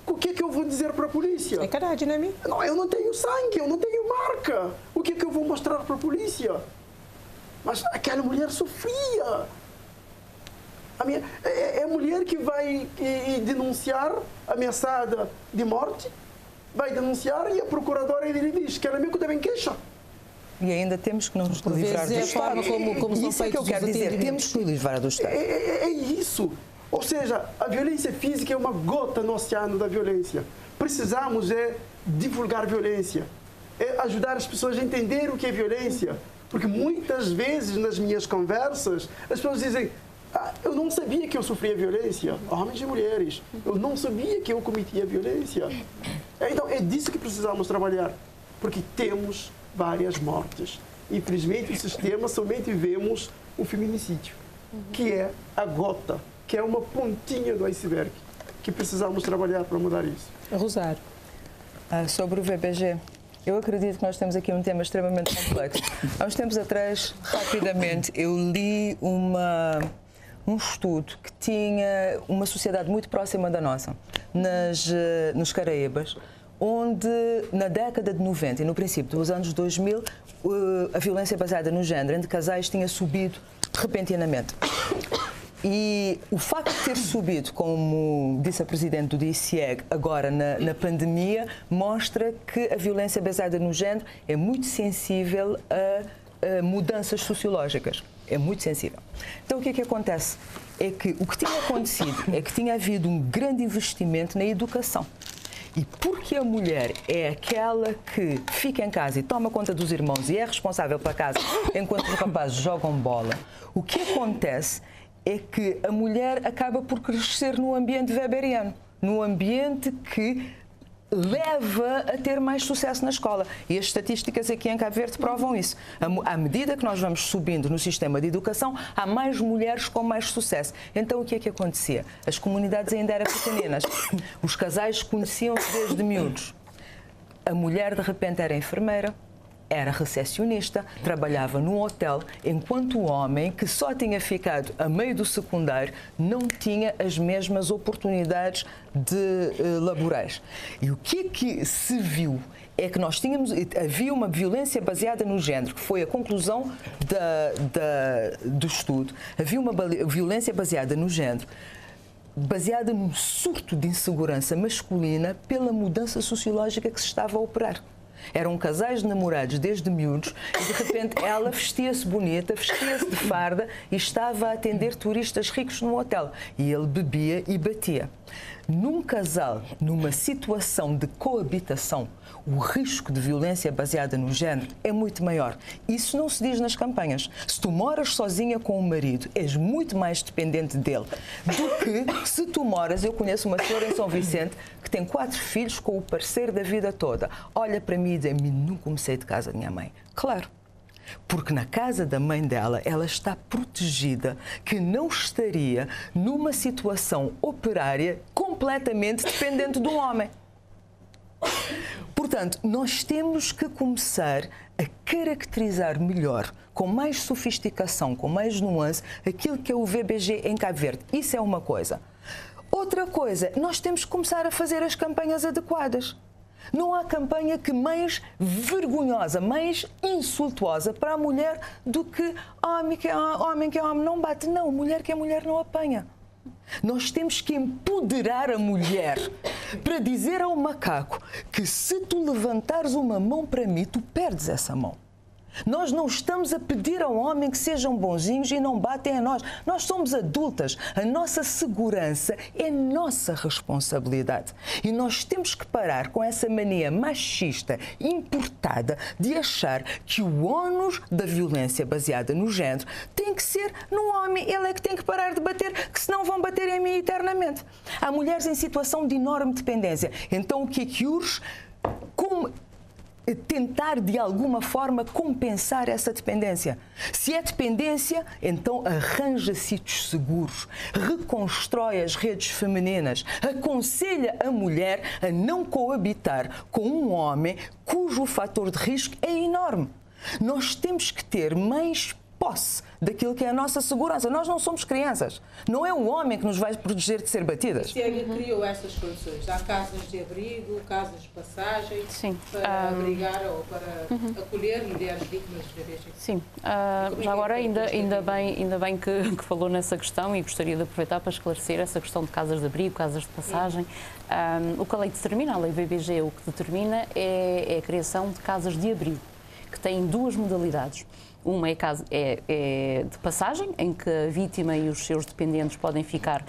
Speaker 2: o que eu vou dizer para a polícia?
Speaker 1: É verdade, não é mim?
Speaker 2: Não, eu não tenho sangue, eu não tenho marca. O que eu vou mostrar para a polícia? Mas aquela mulher sofria. É a mulher que vai denunciar, ameaçada de morte, vai denunciar e a procuradora lhe diz que ela mesmo também queixa.
Speaker 4: E ainda temos que nos livrar do Estado.
Speaker 1: Isso
Speaker 4: é que eu quero dizer, temos que nos livrar do Estado.
Speaker 2: É isso. Ou seja, a violência física é uma gota no oceano da violência. Precisamos divulgar violência, ajudar as pessoas a entender o que é violência. Porque muitas vezes nas minhas conversas, as pessoas dizem, eu não sabia que eu sofria violência, homens e mulheres. Eu não sabia que eu cometia violência. Então, é disso que precisamos trabalhar. Porque temos várias mortes. Infelizmente, o sistema somente vemos o feminicídio, que é a gota, que é uma pontinha do iceberg, que precisamos trabalhar para mudar isso.
Speaker 1: Rosário.
Speaker 4: Sobre o VBG, eu acredito que nós temos aqui um tema extremamente complexo. Há uns tempos atrás, rapidamente, eu li um estudo que tinha uma sociedade muito próxima da nossa, nos Caraíbas, onde na década de 90 e no princípio dos anos 2000 a violência baseada no género entre casais tinha subido repentinamente. E o facto de ter subido, como disse a Presidente do ICIEG, agora na pandemia, mostra que a violência baseada no género é muito sensível a mudanças sociológicas. É muito sensível. Então, o que é que acontece? É que o que tinha acontecido é que tinha havido um grande investimento na educação. E porque a mulher é aquela que fica em casa e toma conta dos irmãos e é responsável pela casa enquanto os rapazes jogam bola, o que acontece é que a mulher acaba por crescer num ambiente weberiano, num ambiente que leva a ter mais sucesso na escola. E as estatísticas aqui em Cabo Verde provam isso. À medida que nós vamos subindo no sistema de educação, há mais mulheres com mais sucesso. Então, o que é que acontecia? As comunidades ainda eram pequeninas. Os casais conheciam-se desde miúdos. A mulher, de repente, era enfermeira, era recepcionista, trabalhava num hotel, enquanto o homem, que só tinha ficado a meio do secundário, não tinha as mesmas oportunidades laborais. E o que é que se viu? É que havia uma violência baseada no género, que foi a conclusão do estudo. Havia uma violência baseada no género, baseada num surto de insegurança masculina pela mudança sociológica que se estava a operar. Eram casais de namorados desde miúdos e, de repente, ela vestia-se bonita, vestia-se de farda e estava a atender turistas ricos num hotel. E ele bebia e batia. Num casal, numa situação de coabitação, o risco de violência baseada no género é muito maior. Isso não se diz nas campanhas. Se tu moras sozinha com o marido, és muito mais dependente dele do que se tu moras... Eu conheço uma senhora em São Vicente que tem 4 filhos com o parceiro da vida toda. Olha para mim e diz-me: nunca comecei de casa da minha mãe. Claro. Porque na casa da mãe dela, ela está protegida, que não estaria numa situação operária completamente dependente de um homem. Portanto, nós temos que começar a caracterizar melhor, com mais sofisticação, com mais nuance, aquilo que é o VBG em Cabo Verde. Isso é uma coisa. Outra coisa, nós temos que começar a fazer as campanhas adequadas. Não há campanha que mais vergonhosa, mais insultuosa para a mulher do que homem que é homem não bate. Não, mulher que é mulher não apanha. Nós temos que empoderar a mulher para dizer ao macaco que se tu levantares uma mão para mim, tu perdes essa mão. Nós não estamos a pedir ao homem que sejam bonzinhos e não batem a nós. Nós somos adultas. A nossa segurança é nossa responsabilidade. E nós temos que parar com essa mania machista importada de achar que o ónus da violência baseada no género tem que ser no homem. Ele é que tem que parar de bater, que senão vão bater em mim eternamente. Há mulheres em situação de enorme dependência. Então o que é que urge? Como tentar de alguma forma compensar essa dependência. Se é dependência, então arranja sítios seguros, reconstrói as redes femininas, aconselha a mulher a não coabitar com um homem cujo fator de risco é enorme. Nós temos que ter mais posse daquilo que é a nossa segurança. Nós não somos crianças. Não é o homem que nos vai proteger de ser batidas.
Speaker 1: O ICEG criou estas condições. Há casas de abrigo, casas de passagem. Sim. Para abrigar ou para acolher mulheres vítimas de VBG.
Speaker 3: Sim. Já agora, ainda bem que falou nessa questão e gostaria de aproveitar para esclarecer essa questão de casas de abrigo, casas de passagem. O que a lei determina, a lei VBG, o que determina é a criação de casas de abrigo, que têm 2 modalidades. Uma é de passagem, em que a vítima e os seus dependentes podem ficar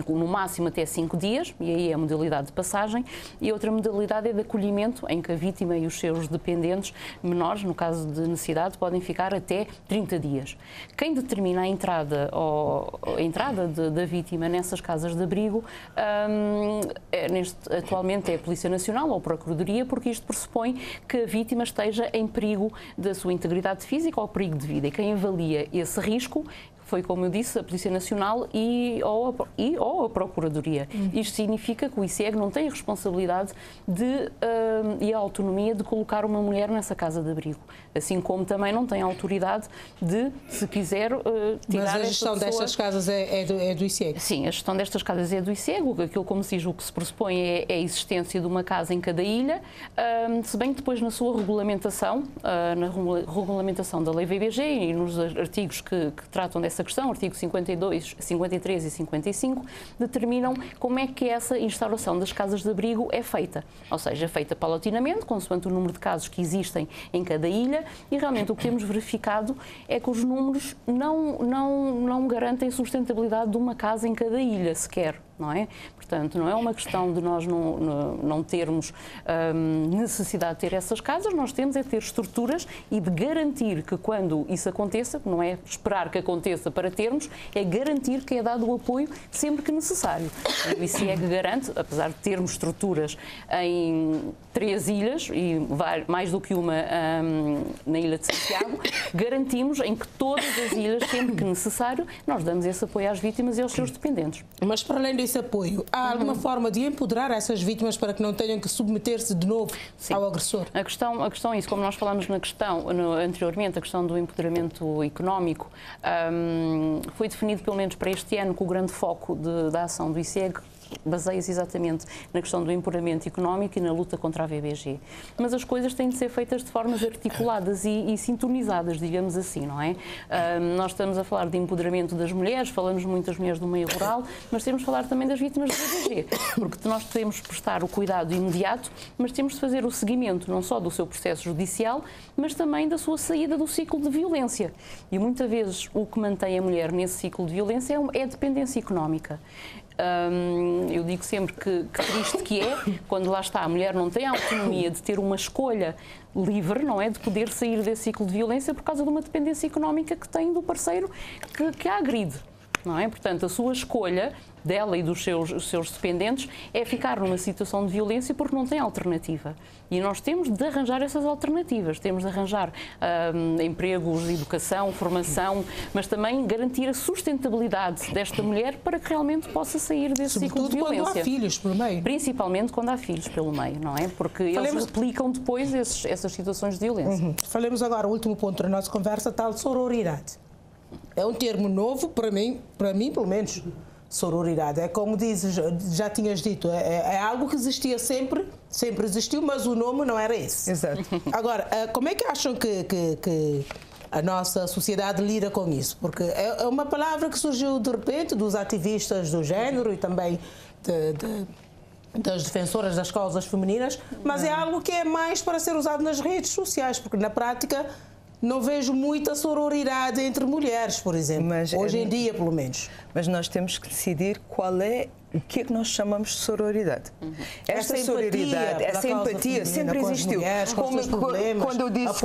Speaker 3: no máximo até 5 dias, e aí é a modalidade de passagem. E outra modalidade é de acolhimento, em que a vítima e os seus dependentes menores, no caso de necessidade, podem ficar até 30 dias. Quem determina a entrada da vítima nessas casas de abrigo atualmente é a Polícia Nacional ou a Procuradoria, porque isto pressupõe que a vítima esteja em perigo da sua integridade física ou perigo de vida. E quem avalia esse risco foi, como eu disse, a Polícia Nacional ou a Procuradoria. Isto significa que o ICEG não tem a responsabilidade e a autonomia de colocar uma mulher nessa casa de abrigo. Assim como também não tem a autoridade de, se quiser, tirar.
Speaker 1: Mas a gestão destas casas é do ICEG?
Speaker 3: Sim, a gestão destas casas é do ICEG. Aquilo, como se diz, o que se pressupõe é a existência de uma casa em cada ilha, se bem que depois na sua regulamentação, na regulamentação da Lei VBG e nos artigos que tratam dessa questão, artigos 52, 53 e 55, determinam como é que essa instauração das casas de abrigo é feita. Ou seja, é feita paulatinamente, consoante o número de casos que existem em cada ilha, e realmente o que temos verificado é que os números não garantem sustentabilidade de uma casa em cada ilha sequer. não é? Portanto, não é uma questão de nós não termos necessidade de ter essas casas, nós temos é ter estruturas e de garantir que quando isso aconteça, não é esperar que aconteça para termos, é garantir que é dado o apoio sempre que necessário. E o ICIEG garante, apesar de termos estruturas em 3 ilhas, e mais do que uma na Ilha de Santiago, garantimos em que todas as ilhas, sempre que necessário, nós damos esse apoio às vítimas e aos seus dependentes.
Speaker 1: Mas para além desse apoio, há alguma forma de empoderar essas vítimas para que não tenham que submeter-se de novo ao agressor?
Speaker 3: A questão é isso, como nós falamos anteriormente, a questão do empoderamento económico, foi definido pelo menos para este ano que o grande foco da ação do ICIEG baseia-se exatamente na questão do empoderamento económico e na luta contra a VBG. Mas as coisas têm de ser feitas de formas articuladas e sintonizadas, digamos assim, não é? Nós estamos a falar de empoderamento das mulheres, falamos muito das mulheres do meio rural, mas temos de falar também das vítimas da VBG, porque nós devemos prestar o cuidado imediato, mas temos de fazer o seguimento não só do seu processo judicial, mas também da sua saída do ciclo de violência. E muitas vezes o que mantém a mulher nesse ciclo de violência é a dependência económica. Eu digo sempre que triste que é quando lá está a mulher não tem a autonomia de ter uma escolha livre, não é, de poder sair desse ciclo de violência por causa de uma dependência económica que tem do parceiro que a agride, não é? Portanto, a sua escolha dela e dos seus dependentes é ficar numa situação de violência porque não tem alternativa. E nós temos de arranjar essas alternativas, temos de arranjar empregos, educação, formação, mas também garantir a sustentabilidade desta mulher para que realmente possa sair desse ciclo de violência.
Speaker 1: Quando há filhos pelo meio.
Speaker 3: Principalmente quando há filhos pelo meio, não é? Porque eles replicam depois essas situações de violência.
Speaker 1: Falemos agora, o último ponto da nossa conversa, tal de sororidade. É um termo novo para mim pelo menos. Sororidade, é como dizes, já tinhas dito, é algo que existia sempre existiu, mas o nome não era esse.
Speaker 4: Exato.
Speaker 1: Agora, como é que acham que a nossa sociedade lida com isso? Porque é uma palavra que surgiu de repente dos ativistas do género e também das defensoras das causas femininas, mas é algo que é mais para ser usado nas redes sociais, porque na prática não vejo muita sororidade entre mulheres, por exemplo, hoje em dia, pelo menos.
Speaker 4: Mas nós temos que decidir o que é que nós chamamos de sororidade. Essa sororidade, essa empatia sempre existiu. Quando eu disse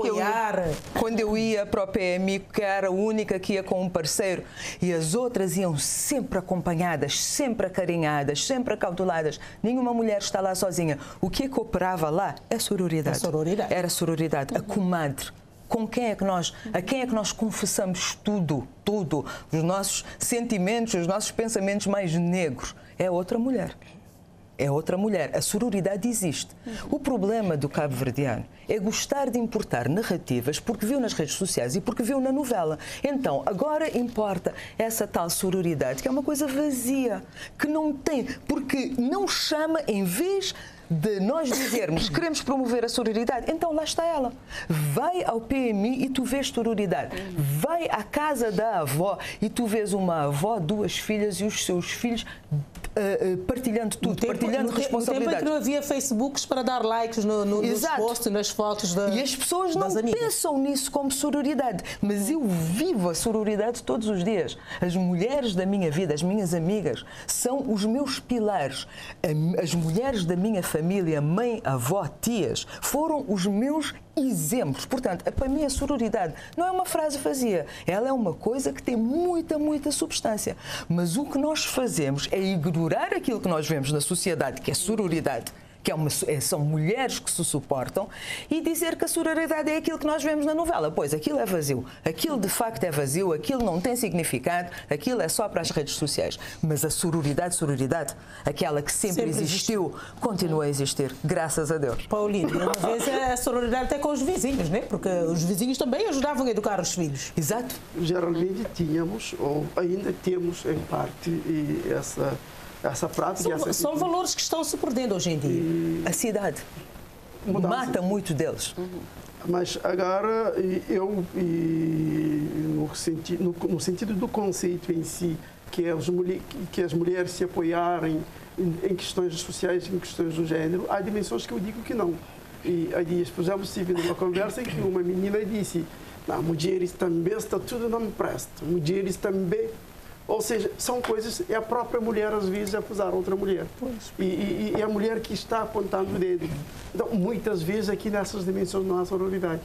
Speaker 4: quando eu ia para o PMI, que era a única que ia com um parceiro, e as outras iam sempre acompanhadas, sempre acarinhadas, sempre acauteladas. Nenhuma mulher está lá sozinha. O que é que operava lá é sororidade. Era sororidade. A comadre. A quem é que nós confessamos tudo, os nossos sentimentos, os nossos pensamentos mais negros? É outra mulher. É outra mulher. A sororidade existe. O problema do cabo-verdiano é gostar de importar narrativas porque viu nas redes sociais e porque viu na novela. Então, agora importa essa tal sororidade, que é uma coisa vazia, que não tem, porque não chama, em vez de nós dizermos queremos promover a sororidade, então lá está ela. Vai ao PMI e tu vês sororidade. Vai à casa da avó e tu vês uma avó, 2 filhas e os seus filhos partilhando tudo, partilhando responsabilidades. No tempo em que
Speaker 1: não havia Facebooks para dar likes nos posts, nas fotos das amigas.
Speaker 4: E as pessoas não pensam nisso como sororidade, mas eu vivo a sororidade todos os dias. As mulheres da minha vida, as minhas amigas, são os meus pilares. As mulheres da minha família, mãe, avó, tias, foram os meus exemplos. Portanto, para mim a sororidade não é uma frase vazia, ela é uma coisa que tem muita substância. Mas o que nós fazemos é ignorar aquilo que nós vemos na sociedade, que é sororidade, que são mulheres que se suportam, e dizer que a sororidade é aquilo que nós vemos na novela. Pois, aquilo é vazio. Aquilo de facto é vazio, aquilo não tem significado, aquilo é só para as redes sociais. Mas a sororidade, aquela que sempre existiu, continua a existir, graças a Deus.
Speaker 1: Paulina, uma vez a sororidade até com os vizinhos, né? Porque os vizinhos também ajudavam a educar os filhos.
Speaker 4: Exato.
Speaker 2: Geralmente tínhamos, ou ainda temos em parte, essa prática.
Speaker 1: São valores que estão se perdendo hoje em dia.
Speaker 4: A cidade mata muito deles.
Speaker 2: Mas agora, no sentido do conceito em si, que as mulheres se apoiarem em questões sociais, em questões do género, há dimensões que eu digo que não. E há dias, por exemplo, estive numa conversa em que uma menina disse: "Não, mulheres também está tudo não me presta. Mulheres também Ou seja, são coisas, é a própria mulher às vezes acusar outra mulher. E é a mulher que está apontando o dedo. Então, muitas vezes aqui nessas dimensões não há sororidade.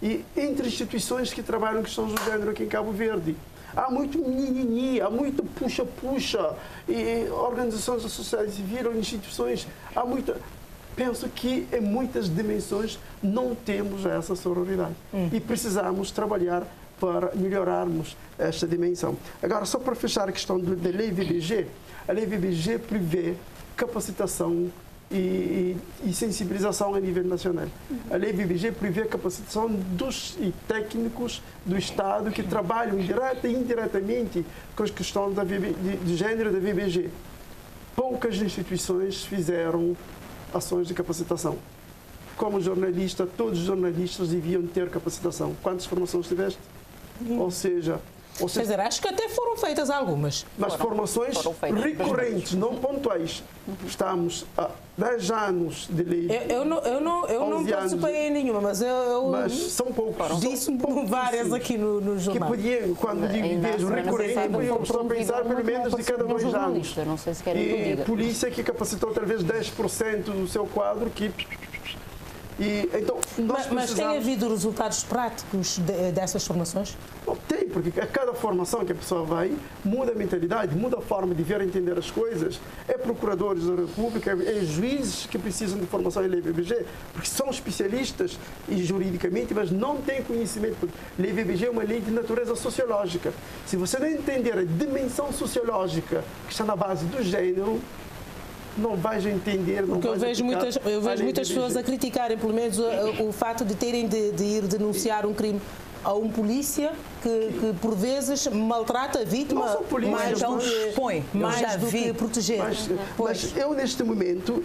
Speaker 2: E entre instituições que trabalham questões do género aqui em Cabo Verde, há muito mimimi, há muito puxa-puxa, e organizações da sociedade civil, instituições, há muita... Penso que em muitas dimensões não temos essa sororidade. E precisamos trabalhar para melhorarmos esta dimensão. Agora, só para fechar a questão da lei VBG, a lei VBG prevê capacitação e sensibilização a nível nacional. A lei VBG prevê a capacitação dos técnicos do Estado que trabalham direta e indiretamente com as questões de género da VBG. Poucas instituições fizeram ações de capacitação. Como jornalista, todos os jornalistas deviam ter capacitação. Quantas formações tiveste? Ou seja,
Speaker 1: quer dizer, acho que até foram feitas algumas.
Speaker 2: Mas formações recorrentes, não pontuais. Estamos há 10 anos de lei.
Speaker 1: Eu não participei em nenhuma, mas
Speaker 2: mas são poucos.
Speaker 1: Disse várias aqui no jornal.
Speaker 2: Que podiam, quando digo vejo recorrente, eu estou a pensar pelo menos de cada 2 anos.
Speaker 3: Não sei se querem que eu diga.
Speaker 2: Polícia que capacitou talvez 10% do seu quadro, que... então,
Speaker 1: mas tem havido resultados práticos dessas formações?
Speaker 2: Bom, tem, porque a cada formação que a pessoa vai, muda a mentalidade, muda a forma de ver e entender as coisas. É procuradores da República, é juízes que precisam de formação em lei VBG, porque são especialistas e juridicamente, mas não têm conhecimento. Porque lei VBG é uma lei de natureza sociológica. Se você não entender a dimensão sociológica que está na base do género, não vais entender. Porque
Speaker 1: eu vejo muitas pessoas a criticarem, pelo menos, o fato de terem de ir denunciar um crime a um polícia que por vezes maltrata a vítima mais do que proteger.
Speaker 2: Mas eu, neste momento,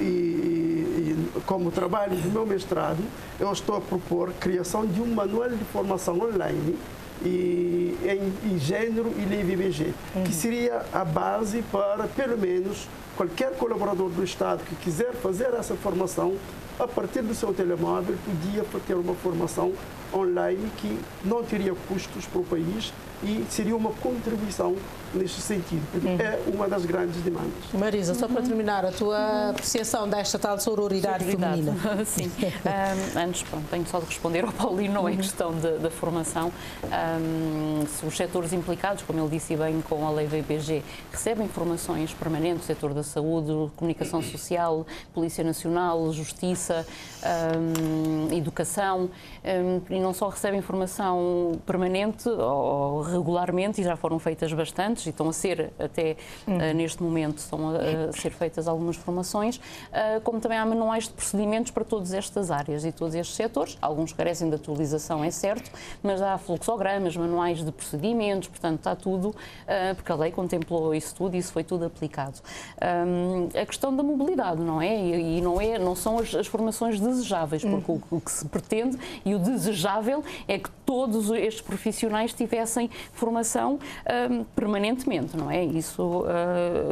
Speaker 2: como trabalho do meu mestrado, eu estou a propor a criação de um manual de formação online em género e lei VBG, que seria a base para, pelo menos, qualquer colaborador do Estado que quiser fazer essa formação, a partir do seu telemóvel, podia ter uma formação online que não teria custos para o país e seria uma contribuição neste sentido, porque é uma das grandes demandas.
Speaker 1: Marisa, só para terminar, a tua apreciação desta tal sororidade feminina.
Speaker 3: Sim. Antes, tenho só de responder ao Paulino, não é questão da formação. Se os setores implicados, como ele disse bem, com a lei VBG, recebem formações permanentes, setor da saúde, comunicação social, Polícia Nacional, Justiça, Educação, e não só recebem formação permanente ou regularmente, e já foram feitas bastantes, e estão a ser, até neste momento, estão a ser feitas algumas formações, como também há manuais de procedimentos para todas estas áreas e todos estes setores. Alguns carecem de atualização, é certo, mas há fluxogramas, manuais de procedimentos, portanto está tudo, porque a lei contemplou isso tudo e isso foi tudo aplicado. A questão da mobilidade, não é? E não são as formações desejáveis, porque o que se pretende e o desejável é que todos estes profissionais tivessem formação permanentemente, não é? Isso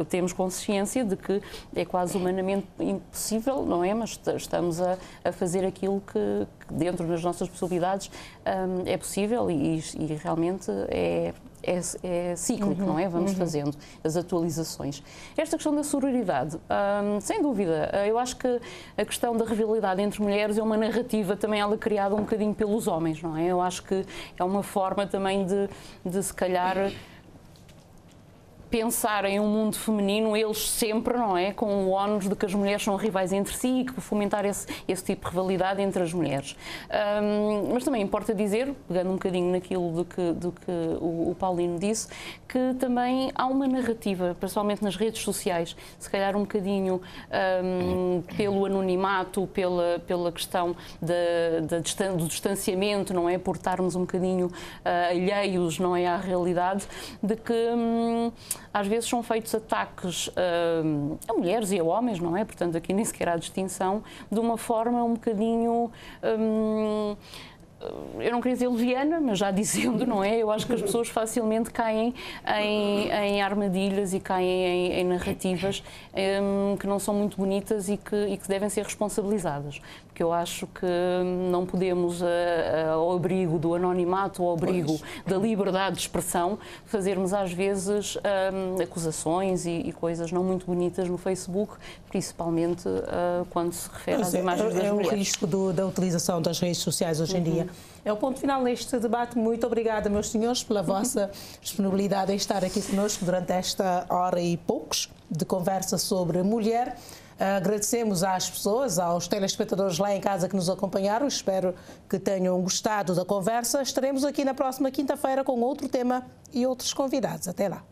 Speaker 3: temos consciência de que é quase humanamente impossível, não é? Mas estamos a fazer aquilo que dentro das nossas possibilidades é possível e realmente é cíclico, não é? Vamos fazendo as atualizações. Esta questão da sororidade, sem dúvida, eu acho que a questão da rivalidade entre mulheres é uma narrativa também ela criada um bocadinho pelos homens, não é? Eu acho que é uma forma também de se calhar pensar em um mundo feminino, eles sempre, não é, com o ónus de que as mulheres são rivais entre si e que fomentar esse tipo de rivalidade entre as mulheres. Mas também importa dizer, pegando um bocadinho naquilo do que o Paulino disse, que também há uma narrativa, principalmente nas redes sociais, se calhar um bocadinho pelo anonimato, pela questão do distanciamento, não é, por estarmos um bocadinho alheios, não é, à realidade, de que às vezes são feitos ataques a mulheres e a homens, não é? Portanto, aqui nem sequer há distinção, de uma forma um bocadinho... eu não queria dizer leviana, mas já dizendo, não é? Eu acho que as pessoas facilmente caem em armadilhas e caem em narrativas que não são muito bonitas e que devem ser responsabilizadas. porque eu acho que não podemos, ao abrigo do anonimato, ao abrigo da liberdade de expressão, fazermos às vezes acusações e coisas não muito bonitas no Facebook, principalmente quando se refere às imagens das mulheres.
Speaker 1: É o risco da utilização das redes sociais hoje em dia. É o ponto final neste debate. Muito obrigada, meus senhores, pela vossa disponibilidade em estar aqui conosco durante esta hora e poucos de conversa sobre mulher. Agradecemos às pessoas, aos telespectadores lá em casa que nos acompanharam. Espero que tenham gostado da conversa. Estaremos aqui na próxima quinta-feira com outro tema e outros convidados. Até lá.